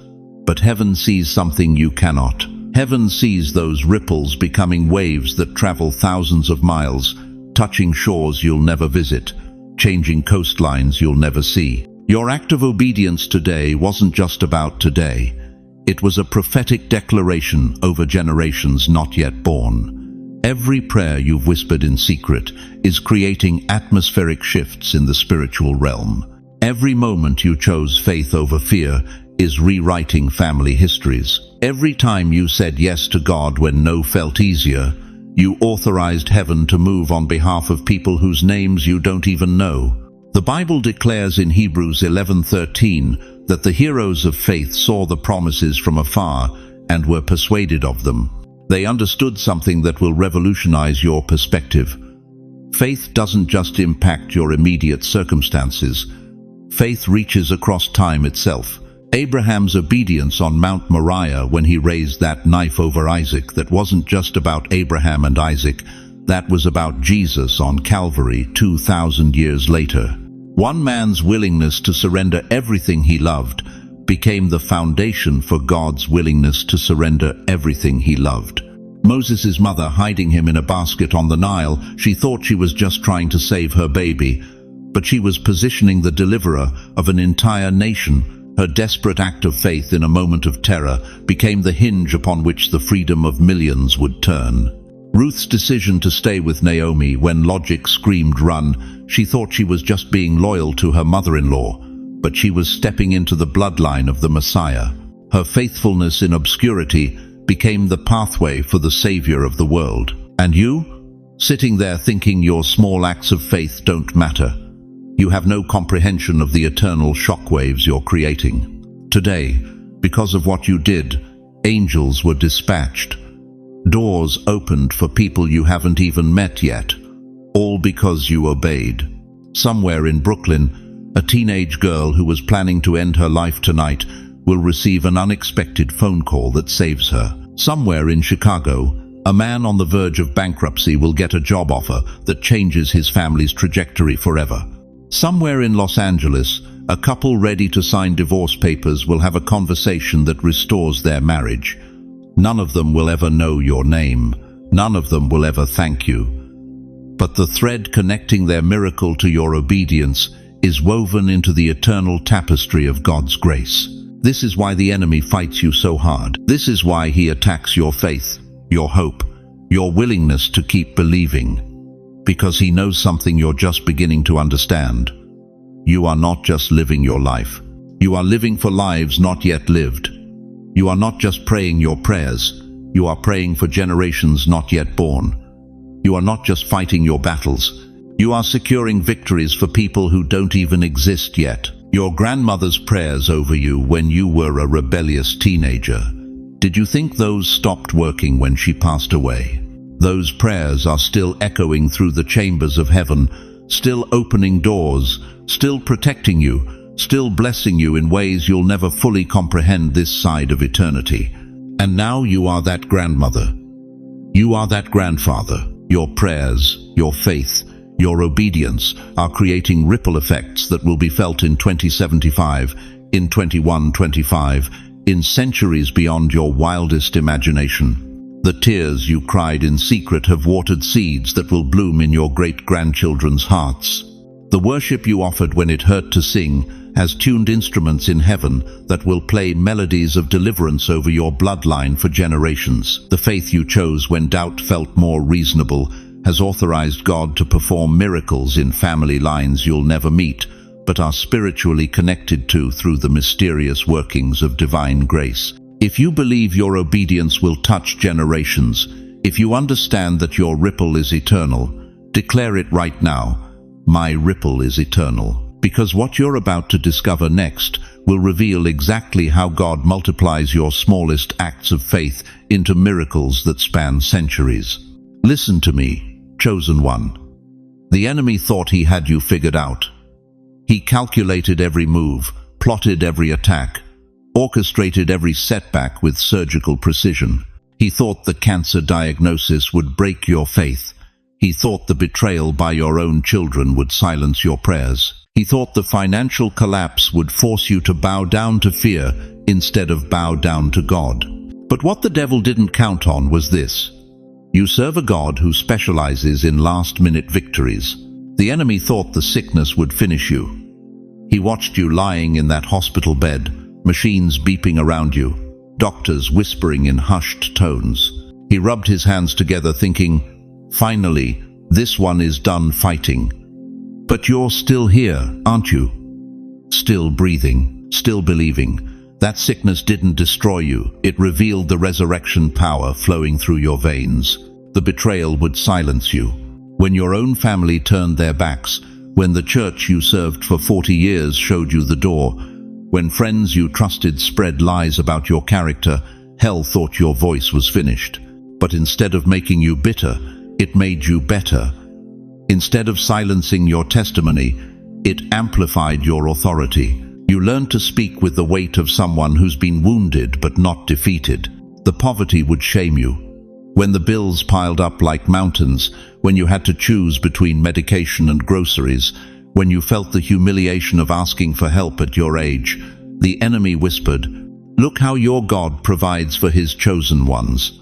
But heaven sees something you cannot. Heaven sees those ripples becoming waves that travel thousands of miles, touching shores you'll never visit, changing coastlines you'll never see. Your act of obedience today wasn't just about today. It was a prophetic declaration over generations not yet born. Every prayer you've whispered in secret is creating atmospheric shifts in the spiritual realm. Every moment you chose faith over fear is rewriting family histories. Every time you said yes to God when no felt easier, you authorized heaven to move on behalf of people whose names you don't even know. The Bible declares in Hebrews 11:13 that the heroes of faith saw the promises from afar and were persuaded of them. They understood something that will revolutionize your perspective. Faith doesn't just impact your immediate circumstances. Faith reaches across time itself. Abraham's obedience on Mount Moriah when he raised that knife over Isaac, that wasn't just about Abraham and Isaac, that was about Jesus on Calvary 2,000 years later. One man's willingness to surrender everything he loved became the foundation for God's willingness to surrender everything he loved. Moses' mother hiding him in a basket on the Nile, she thought she was just trying to save her baby, but she was positioning the deliverer of an entire nation. Her desperate act of faith in a moment of terror became the hinge upon which the freedom of millions would turn. Ruth's decision to stay with Naomi when logic screamed run, she thought she was just being loyal to her mother-in-law, but she was stepping into the bloodline of the Messiah. Her faithfulness in obscurity became the pathway for the Savior of the world. And you, sitting there thinking your small acts of faith don't matter. You have no comprehension of the eternal shockwaves you're creating. Today, because of what you did, angels were dispatched. Doors opened for people you haven't even met yet, all because you obeyed. Somewhere in Brooklyn, a teenage girl who was planning to end her life tonight will receive an unexpected phone call that saves her. Somewhere in Chicago, a man on the verge of bankruptcy will get a job offer that changes his family's trajectory forever. Somewhere in Los Angeles, a couple ready to sign divorce papers will have a conversation that restores their marriage. None of them will ever know your name. None of them will ever thank you. But the thread connecting their miracle to your obedience is woven into the eternal tapestry of God's grace. This is why the enemy fights you so hard. This is why he attacks your faith, your hope, your willingness to keep believing. Because he knows something you're just beginning to understand. You are not just living your life. You are living for lives not yet lived. You are not just praying your prayers. You are praying for generations not yet born. You are not just fighting your battles. You are securing victories for people who don't even exist yet. Your grandmother's prayers over you when you were a rebellious teenager. Did you think those stopped working when she passed away? Those prayers are still echoing through the chambers of heaven, still opening doors, still protecting you, still blessing you in ways you'll never fully comprehend this side of eternity. And now you are that grandmother. You are that grandfather. Your prayers, your faith, your obedience are creating ripple effects that will be felt in 2075, in 2125, in centuries beyond your wildest imagination. The tears you cried in secret have watered seeds that will bloom in your great-grandchildren's hearts. The worship you offered when it hurt to sing has tuned instruments in heaven that will play melodies of deliverance over your bloodline for generations. The faith you chose when doubt felt more reasonable has authorized God to perform miracles in family lines you'll never meet, but are spiritually connected to through the mysterious workings of divine grace. If you believe your obedience will touch generations, if you understand that your ripple is eternal, declare it right now. My ripple is eternal. Because what you're about to discover next will reveal exactly how God multiplies your smallest acts of faith into miracles that span centuries. Listen to me, chosen one. The enemy thought he had you figured out. He calculated every move, plotted every attack, orchestrated every setback with surgical precision. He thought the cancer diagnosis would break your faith. He thought the betrayal by your own children would silence your prayers. He thought the financial collapse would force you to bow down to fear instead of bow down to God. But what the devil didn't count on was this. You serve a God who specializes in last-minute victories. The enemy thought the sickness would finish you. He watched you lying in that hospital bed, machines beeping around you, doctors whispering in hushed tones. He rubbed his hands together thinking, finally, this one is done fighting. But you're still here, aren't you? Still breathing, still believing. That sickness didn't destroy you. It revealed the resurrection power flowing through your veins. The betrayal would silence you. When your own family turned their backs, when the church you served for 40 years showed you the door, when friends you trusted spread lies about your character, hell thought your voice was finished. But instead of making you bitter, it made you better. Instead of silencing your testimony, it amplified your authority. You learned to speak with the weight of someone who's been wounded but not defeated. The poverty would shame you. When the bills piled up like mountains, when you had to choose between medication and groceries, when you felt the humiliation of asking for help at your age, the enemy whispered, "Look how your God provides for his chosen ones."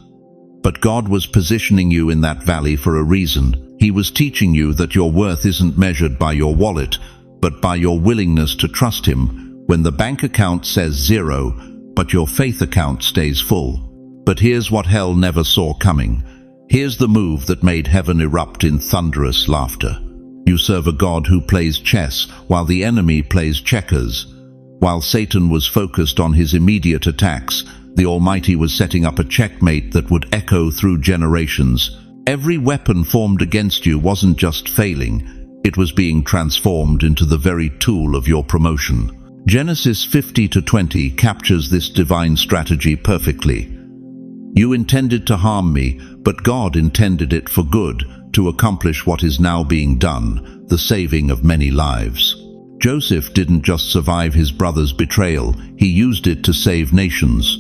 But God was positioning you in that valley for a reason. He was teaching you that your worth isn't measured by your wallet, but by your willingness to trust him when the bank account says zero, but your faith account stays full. But here's what hell never saw coming. Here's the move that made heaven erupt in thunderous laughter. You serve a God who plays chess while the enemy plays checkers. While Satan was focused on his immediate attacks, the Almighty was setting up a checkmate that would echo through generations. Every weapon formed against you wasn't just failing, it was being transformed into the very tool of your promotion. Genesis 50-20 captures this divine strategy perfectly. You intended to harm me, but God intended it for good, to accomplish what is now being done, the saving of many lives. Joseph didn't just survive his brother's betrayal, he used it to save nations.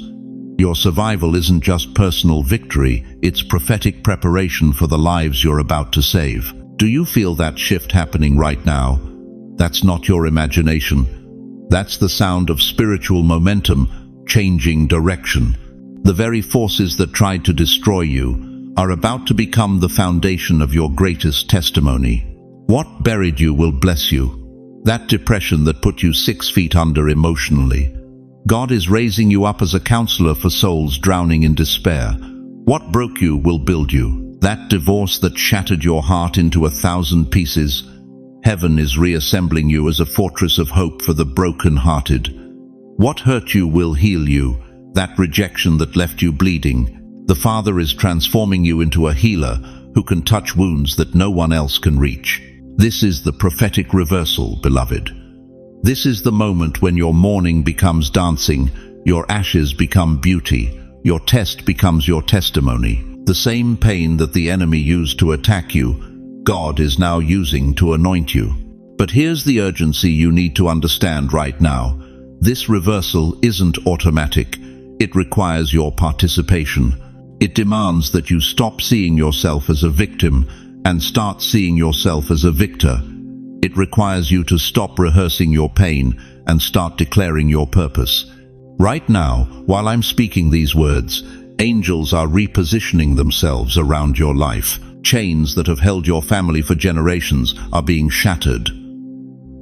Your survival isn't just personal victory, it's prophetic preparation for the lives you're about to save. Do you feel that shift happening right now? That's not your imagination. That's the sound of spiritual momentum, changing direction. The very forces that tried to destroy you are about to become the foundation of your greatest testimony. What buried you will bless you. That depression that put you 6 feet under emotionally. God is raising you up as a counselor for souls drowning in despair. What broke you will build you. That divorce that shattered your heart into 1,000 pieces, heaven is reassembling you as a fortress of hope for the broken-hearted. What hurt you will heal you. That rejection that left you bleeding, the Father is transforming you into a healer who can touch wounds that no one else can reach. This is the prophetic reversal, beloved. This is the moment when your mourning becomes dancing, your ashes become beauty, your test becomes your testimony. The same pain that the enemy used to attack you, God is now using to anoint you. But here's the urgency you need to understand right now. This reversal isn't automatic. It requires your participation. It demands that you stop seeing yourself as a victim and start seeing yourself as a victor. It requires you to stop rehearsing your pain and start declaring your purpose. Right now, while I'm speaking these words, angels are repositioning themselves around your life. Chains that have held your family for generations are being shattered.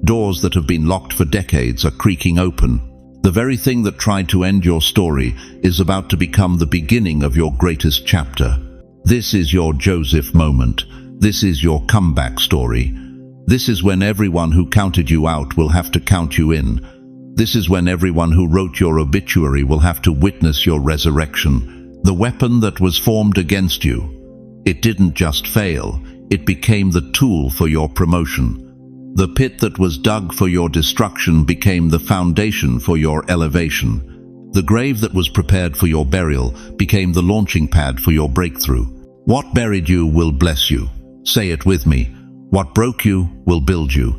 Doors that have been locked for decades are creaking open. The very thing that tried to end your story is about to become the beginning of your greatest chapter. This is your Joseph moment. This is your comeback story. This is when everyone who counted you out will have to count you in. This is when everyone who wrote your obituary will have to witness your resurrection. The weapon that was formed against you, it didn't just fail, it became the tool for your promotion. The pit that was dug for your destruction became the foundation for your elevation. The grave that was prepared for your burial became the launching pad for your breakthrough. What buried you will bless you. Say it with me. What broke you will build you.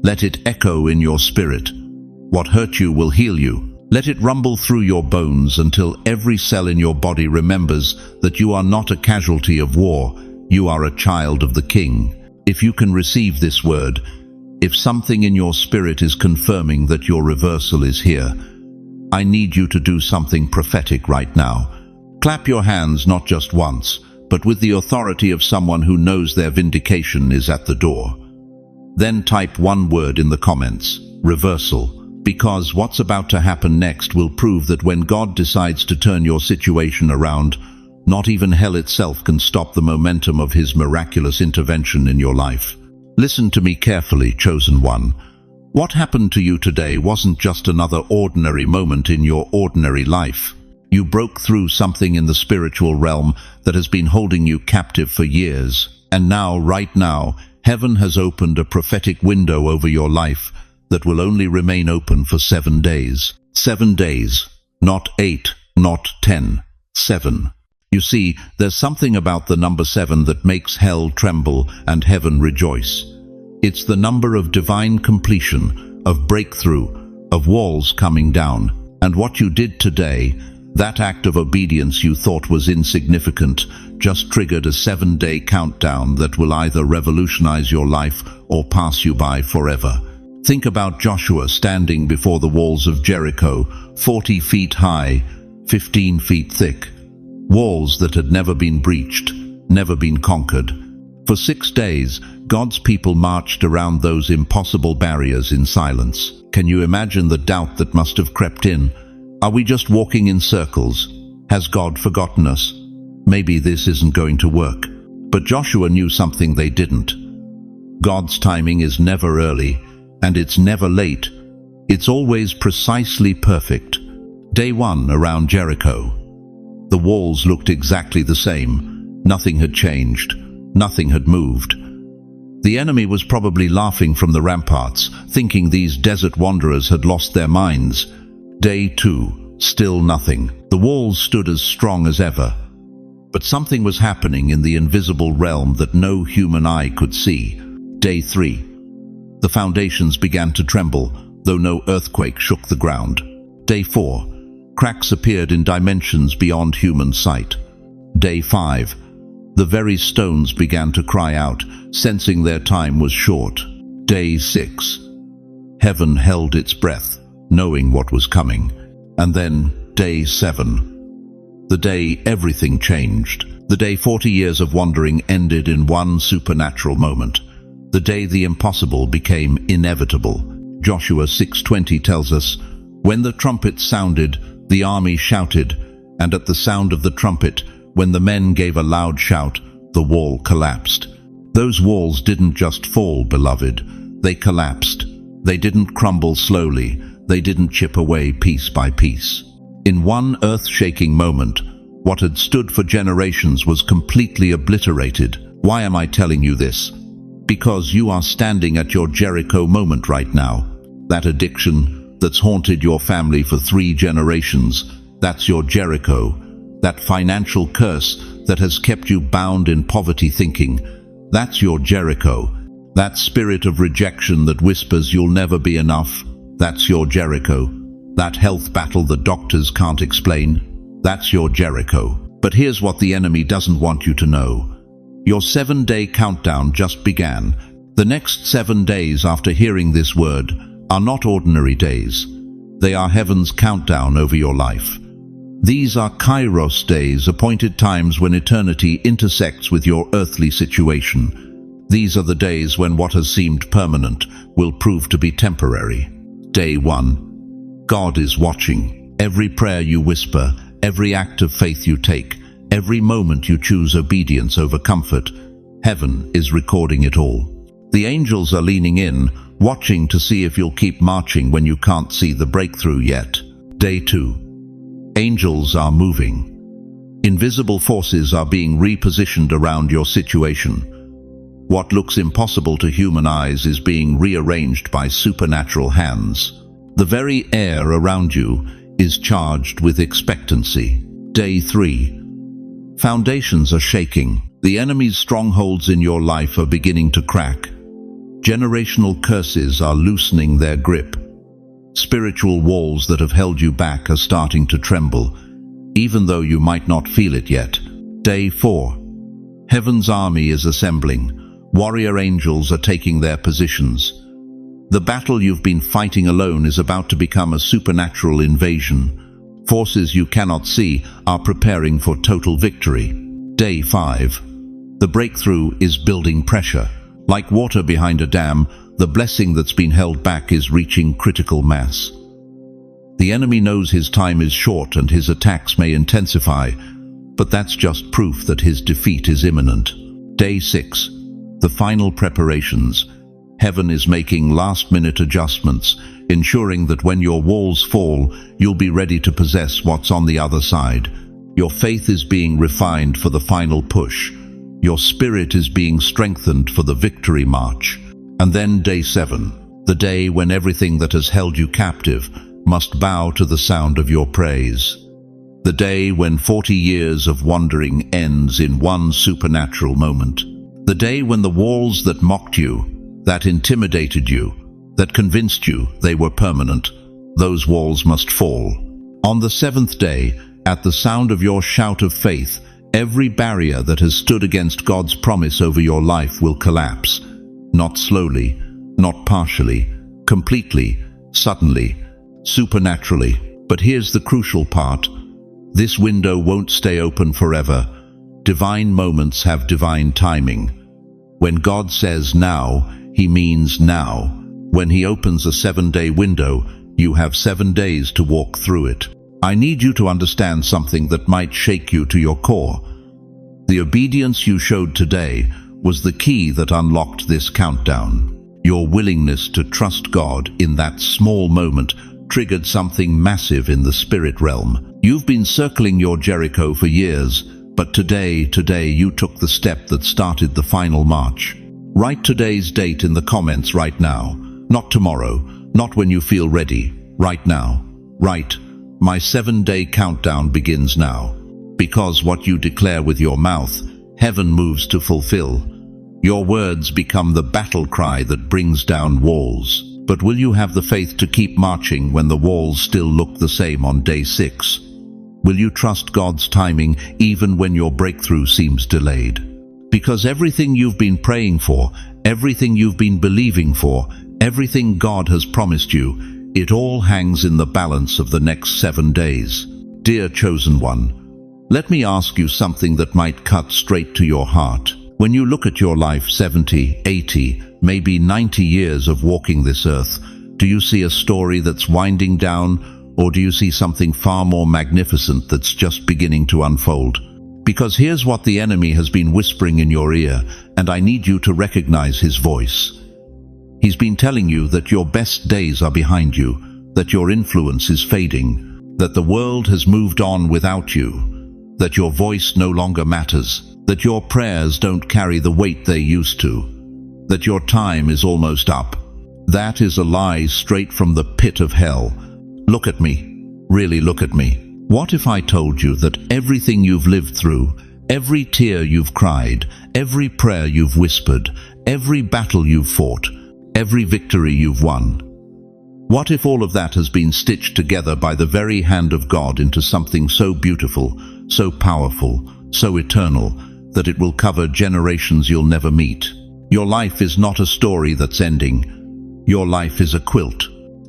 Let it echo in your spirit. What hurt you will heal you. Let it rumble through your bones until every cell in your body remembers that you are not a casualty of war. You are a child of the King. If you can receive this word, if something in your spirit is confirming that your reversal is here, I need you to do something prophetic right now. Clap your hands not just once, but with the authority of someone who knows their vindication is at the door. Then type one word in the comments, reversal, because what's about to happen next will prove that when God decides to turn your situation around, not even hell itself can stop the momentum of His miraculous intervention in your life. Listen to me carefully, chosen one. What happened to you today wasn't just another ordinary moment in your ordinary life. You broke through something in the spiritual realm that has been holding you captive for years. And now, right now, heaven has opened a prophetic window over your life that will only remain open for 7 days. 7 days, not 8, not 10, 7. You see, there's something about the number 7 that makes hell tremble and heaven rejoice. It's the number of divine completion, of breakthrough, of walls coming down. And what you did today, that act of obedience you thought was insignificant, just triggered a 7-day countdown that will either revolutionize your life or pass you by forever. Think about Joshua standing before the walls of Jericho, 40 feet high, 15 feet thick. Walls that had never been breached, never been conquered. For 6 days, God's people marched around those impossible barriers in silence. Can you imagine the doubt that must have crept in? Are we just walking in circles? Has God forgotten us? Maybe this isn't going to work. But Joshua knew something they didn't. God's timing is never early, and it's never late. It's always precisely perfect. Day 1 around Jericho. The walls looked exactly the same. Nothing had changed. Nothing had moved. The enemy was probably laughing from the ramparts, thinking these desert wanderers had lost their minds. Day 2. Still nothing. The walls stood as strong as ever. But something was happening in the invisible realm that no human eye could see. Day 3. The foundations began to tremble, though no earthquake shook the ground. Day 4. Cracks appeared in dimensions beyond human sight. Day 5. The very stones began to cry out, sensing their time was short. Day 6. Heaven held its breath, knowing what was coming. And then Day 7. The day everything changed. The day 40 years of wandering ended in one supernatural moment. The day the impossible became inevitable. Joshua 6:20 tells us, "When the trumpet sounded, the army shouted, and at the sound of the trumpet, when the men gave a loud shout, the wall collapsed." Those walls didn't just fall, beloved. They collapsed. They didn't crumble slowly. They didn't chip away piece by piece. In one earth-shaking moment, what had stood for generations was completely obliterated. Why am I telling you this? Because you are standing at your Jericho moment right now. That addiction that's haunted your family for 3 generations, that's your Jericho. That financial curse that has kept you bound in poverty thinking, that's your Jericho. That spirit of rejection that whispers you'll never be enough, that's your Jericho. That health battle the doctors can't explain, that's your Jericho. But here's what the enemy doesn't want you to know. Your 7-day countdown just began. The next 7 days after hearing this word are not ordinary days. They are heaven's countdown over your life. These are Kairos days, appointed times when eternity intersects with your earthly situation. These are the days when what has seemed permanent will prove to be temporary. Day 1. God is watching. Every prayer you whisper, every act of faith you take, every moment you choose obedience over comfort, heaven is recording it all. The angels are leaning in, watching to see if you'll keep marching when you can't see the breakthrough yet. Day 2. Angels are moving. Invisible forces are being repositioned around your situation. What looks impossible to human eyes is being rearranged by supernatural hands. The very air around you is charged with expectancy. Day 3. Foundations are shaking. The enemy's strongholds in your life are beginning to crack. Generational curses are loosening their grip. Spiritual walls that have held you back are starting to tremble, even though you might not feel it yet. Day 4. Heaven's army is assembling. Warrior angels are taking their positions. The battle you've been fighting alone is about to become a supernatural invasion. Forces you cannot see are preparing for total victory. Day 5. The breakthrough is building pressure. Like water behind a dam, the blessing that's been held back is reaching critical mass. The enemy knows his time is short and his attacks may intensify, but that's just proof that his defeat is imminent. Day 6. The final preparations. Heaven is making last-minute adjustments, ensuring that when your walls fall, you'll be ready to possess what's on the other side. Your faith is being refined for the final push. Your spirit is being strengthened for the victory march. And then Day 7, the day when everything that has held you captive must bow to the sound of your praise. The day when 40 years of wandering ends in one supernatural moment. The day when the walls that mocked you, that intimidated you, that convinced you they were permanent, those walls must fall. On the 7th day, at the sound of your shout of faith, every barrier that has stood against God's promise over your life will collapse. Not slowly, not partially, completely, suddenly, supernaturally. But here's the crucial part. This window won't stay open forever. Divine moments have divine timing. When God says now, He means now. When He opens a 7-day window, you have 7 days to walk through it. I need you to understand something that might shake you to your core. The obedience you showed today was the key that unlocked this countdown. Your willingness to trust God in that small moment triggered something massive in the spirit realm. You've been circling your Jericho for years, but today you took the step that started the final march. Write today's date in the comments right now. Not tomorrow, not when you feel ready. Right now. Write, my 7-day countdown begins now. Because what you declare with your mouth, heaven moves to fulfill. Your words become the battle cry that brings down walls. But will you have the faith to keep marching when the walls still look the same on day 6? Will you trust God's timing even when your breakthrough seems delayed? Because everything you've been praying for, everything you've been believing for, everything God has promised you, it all hangs in the balance of the next 7 days. Dear chosen one, let me ask you something that might cut straight to your heart. When you look at your life 70, 80, maybe 90 years of walking this earth, do you see a story that's winding down, or do you see something far more magnificent that's just beginning to unfold? Because here's what the enemy has been whispering in your ear, and I need you to recognize his voice. He's been telling you that your best days are behind you, that your influence is fading, that the world has moved on without you, that your voice no longer matters, that your prayers don't carry the weight they used to, that your time is almost up. That is a lie straight from the pit of hell. Look at me. Really look at me. What if I told you that everything you've lived through, every tear you've cried, every prayer you've whispered, every battle you've fought, every victory you've won? What if all of that has been stitched together by the very hand of God into something so beautiful, so powerful, so eternal, that it will cover generations you'll never meet? Your life is not a story that's ending. Your life is a quilt.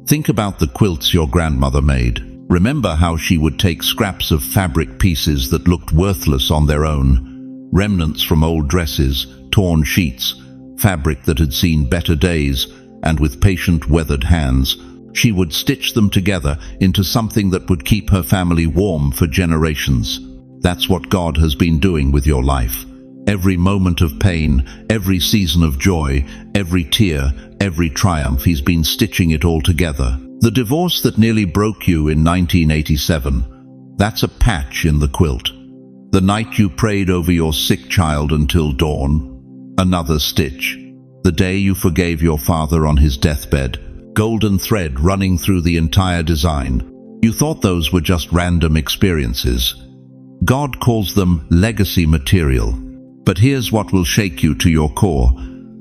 Think about the quilts your grandmother made. Remember how she would take scraps of fabric pieces that looked worthless on their own, remnants from old dresses, torn sheets, fabric that had seen better days, and with patient, weathered hands, she would stitch them together into something that would keep her family warm for generations. That's what God has been doing with your life. Every moment of pain, every season of joy, every tear, every triumph, He's been stitching it all together. The divorce that nearly broke you in 1987, that's a patch in the quilt. The night you prayed over your sick child until dawn, another stitch. The day you forgave your father on his deathbed, golden thread running through the entire design. You thought those were just random experiences. God calls them legacy material. But here's what will shake you to your core.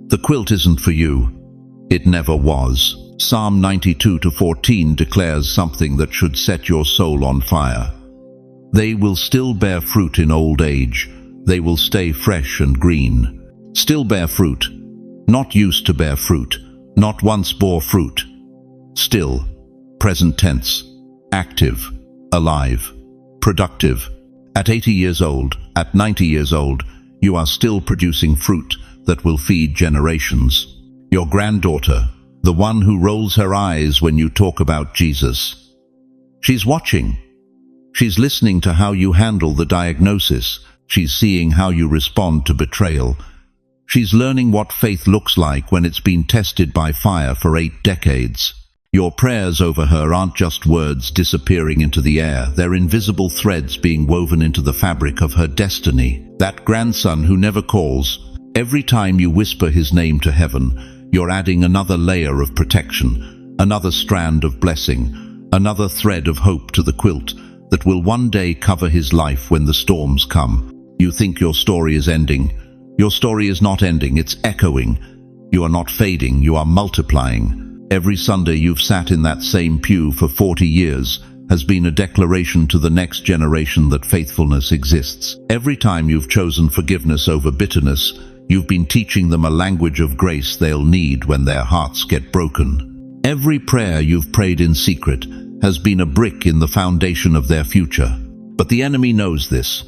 The quilt isn't for you. It never was. Psalm 92:14 declares something that should set your soul on fire. They will still bear fruit in old age. They will stay fresh and green. Still bear fruit. Not used to bear fruit. Not once bore fruit. Still. Present tense. Active. Alive. Productive. At 80 years old, at 90 years old, you are still producing fruit that will feed generations. Your granddaughter, the one who rolls her eyes when you talk about Jesus. She's watching. She's listening to how you handle the diagnosis. She's seeing how you respond to betrayal. She's learning what faith looks like when it's been tested by fire for 8 decades. Your prayers over her aren't just words disappearing into the air. They're invisible threads being woven into the fabric of her destiny. That grandson who never calls, every time you whisper his name to heaven, you're adding another layer of protection, another strand of blessing, another thread of hope to the quilt that will one day cover his life when the storms come. You think your story is ending. Your story is not ending, it's echoing. You are not fading, you are multiplying. Every Sunday you've sat in that same pew for 40 years has been a declaration to the next generation that faithfulness exists. Every time you've chosen forgiveness over bitterness, you've been teaching them a language of grace they'll need when their hearts get broken. Every prayer you've prayed in secret has been a brick in the foundation of their future. But the enemy knows this.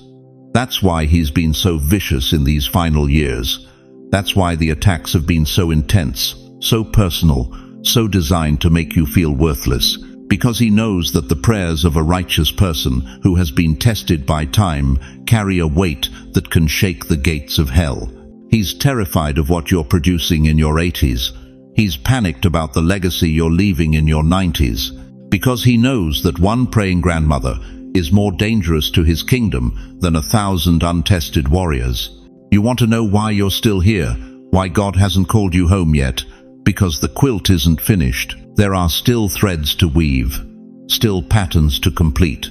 That's why he's been so vicious in these final years. That's why the attacks have been so intense, so personal, so designed to make you feel worthless, because he knows that the prayers of a righteous person who has been tested by time carry a weight that can shake the gates of hell. He's terrified of what you're producing in your 80s. He's panicked about the legacy you're leaving in your 90s, because he knows that one praying grandmother is more dangerous to his kingdom than 1,000 untested warriors. You want to know why you're still here, why God hasn't called you home yet? Because the quilt isn't finished. There are still threads to weave, still patterns to complete,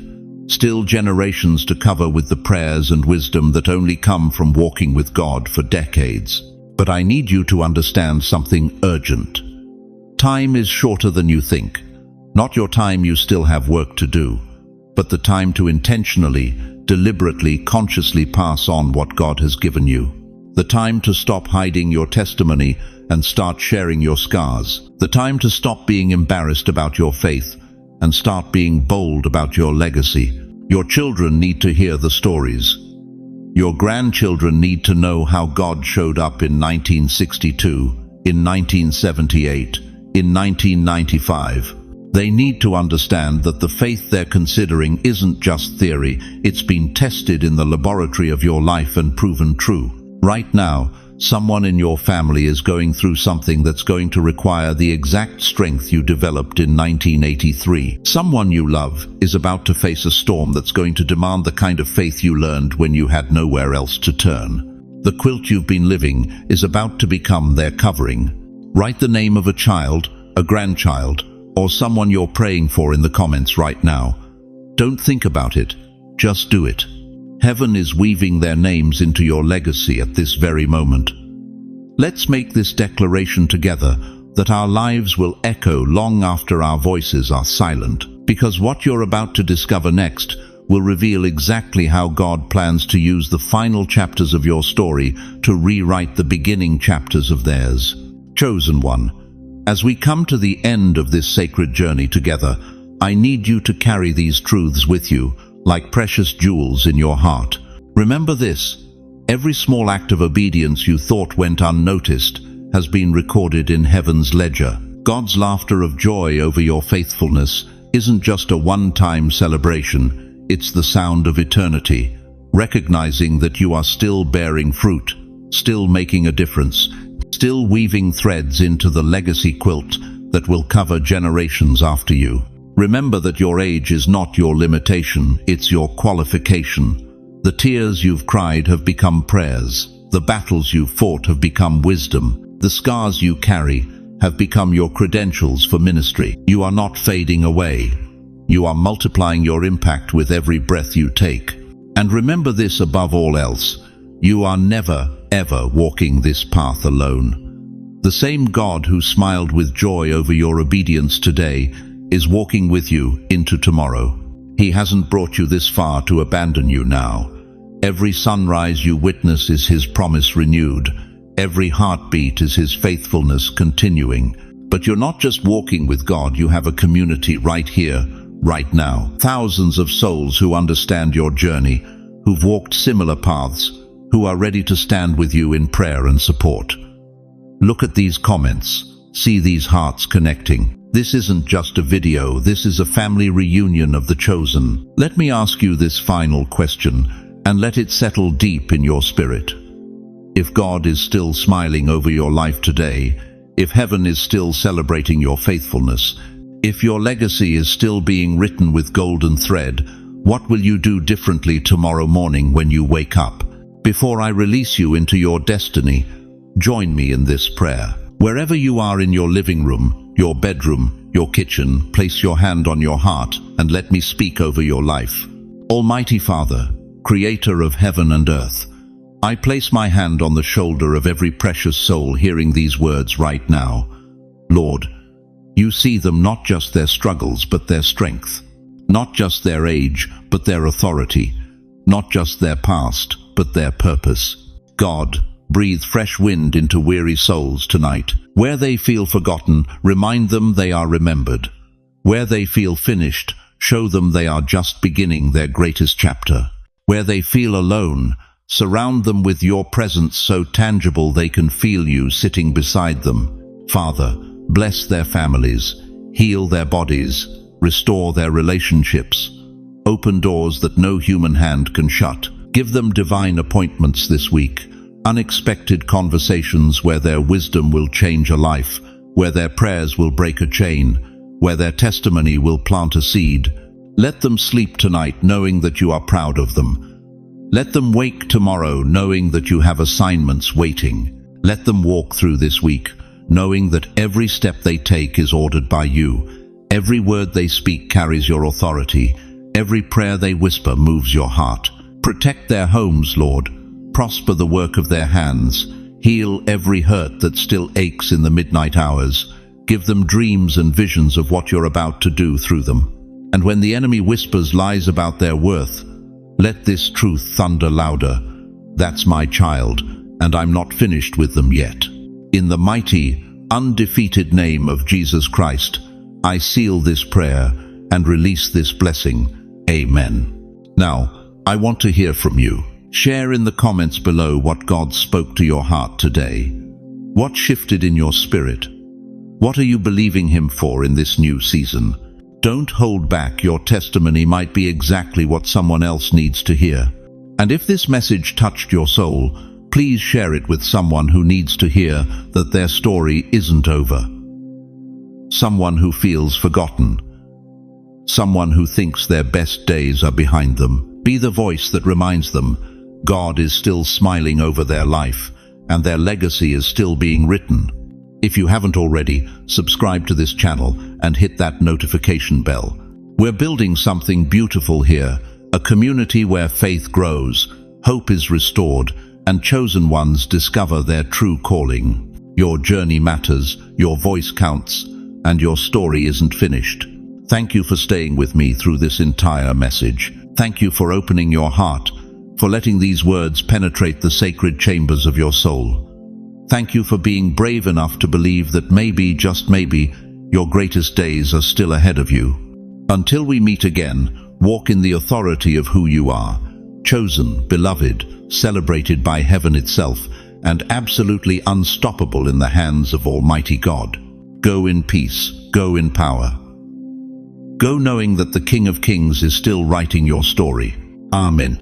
still generations to cover with the prayers and wisdom that only come from walking with God for decades. But I need you to understand something urgent. Time is shorter than you think. Not your time you still have work to do, but the time to intentionally, deliberately, consciously pass on what God has given you. The time to stop hiding your testimony and start sharing your scars. The time to stop being embarrassed about your faith and start being bold about your legacy. Your children need to hear the stories. Your grandchildren need to know how God showed up in 1962, in 1978, in 1995. They need to understand that the faith they're considering isn't just theory, it's been tested in the laboratory of your life and proven true. Right now, someone in your family is going through something that's going to require the exact strength you developed in 1983. Someone you love is about to face a storm that's going to demand the kind of faith you learned when you had nowhere else to turn. The quilt you've been living is about to become their covering. Write the name of a child, a grandchild, or someone you're praying for in the comments right now. Don't think about it, just do it. Heaven is weaving their names into your legacy at this very moment. Let's make this declaration together that our lives will echo long after our voices are silent, because what you're about to discover next will reveal exactly how God plans to use the final chapters of your story to rewrite the beginning chapters of theirs. Chosen one, as we come to the end of this sacred journey together, I need you to carry these truths with you like precious jewels in your heart. Remember this: every small act of obedience you thought went unnoticed has been recorded in heaven's ledger. God's laughter of joy over your faithfulness isn't just a one-time celebration, it's the sound of eternity, recognizing that you are still bearing fruit, still making a difference, still weaving threads into the legacy quilt that will cover generations after you. Remember that your age is not your limitation, it's your qualification. The tears you've cried have become prayers. The battles you've fought have become wisdom. The scars you carry have become your credentials for ministry. You are not fading away. You are multiplying your impact with every breath you take. And remember this above all else: you are never, ever walking this path alone. The same God who smiled with joy over your obedience today is walking with you into tomorrow. He hasn't brought you this far to abandon you now. Every sunrise you witness is His promise renewed. Every heartbeat is His faithfulness continuing. But you're not just walking with God, you have a community right here, right now. Thousands of souls who understand your journey, who've walked similar paths, who are ready to stand with you in prayer and support. Look at these comments. See these hearts connecting. This isn't just a video, this is a family reunion of the chosen. Let me ask you this final question, and let it settle deep in your spirit. If God is still smiling over your life today, if heaven is still celebrating your faithfulness, if your legacy is still being written with golden thread, what will you do differently tomorrow morning when you wake up? Before I release you into your destiny, join me in this prayer. Wherever you are in your living room, your bedroom, your kitchen, place your hand on your heart and let me speak over your life. Almighty Father, Creator of heaven and earth, I place my hand on the shoulder of every precious soul hearing these words right now. Lord, you see them, not just their struggles but their strength, not just their age but their authority, not just their past but their purpose. God, breathe fresh wind into weary souls tonight. Where they feel forgotten, remind them they are remembered. Where they feel finished, show them they are just beginning their greatest chapter. Where they feel alone, surround them with your presence so tangible they can feel you sitting beside them. Father, bless their families, heal their bodies, restore their relationships. Open doors that no human hand can shut. Give them divine appointments this week. Unexpected conversations where their wisdom will change a life, where their prayers will break a chain, where their testimony will plant a seed. Let them sleep tonight knowing that you are proud of them. Let them wake tomorrow knowing that you have assignments waiting. Let them walk through this week knowing that every step they take is ordered by you. Every word they speak carries your authority. Every prayer they whisper moves your heart. Protect their homes, Lord. Prosper the work of their hands. Heal every hurt that still aches in the midnight hours. Give them dreams and visions of what you're about to do through them. And when the enemy whispers lies about their worth, let this truth thunder louder. That's my child, and I'm not finished with them yet. In the mighty, undefeated name of Jesus Christ, I seal this prayer and release this blessing. Amen. Now, I want to hear from you. Share in the comments below what God spoke to your heart today. What shifted in your spirit? What are you believing Him for in this new season? Don't hold back. Your testimony might be exactly what someone else needs to hear. And if this message touched your soul, please share it with someone who needs to hear that their story isn't over. Someone who feels forgotten. Someone who thinks their best days are behind them. Be the voice that reminds them God is still smiling over their life and their legacy is still being written. If you haven't already, subscribe to this channel and hit that notification bell. We're building something beautiful here, a community where faith grows, hope is restored, and chosen ones discover their true calling. Your journey matters, your voice counts, and your story isn't finished. Thank you for staying with me through this entire message. Thank you for opening your heart, for letting these words penetrate the sacred chambers of your soul. Thank you for being brave enough to believe that maybe, just maybe, your greatest days are still ahead of you. Until we meet again, walk in the authority of who you are, chosen, beloved, celebrated by heaven itself, and absolutely unstoppable in the hands of Almighty God. Go in peace, go in power. Go knowing that the King of Kings is still writing your story. Amen.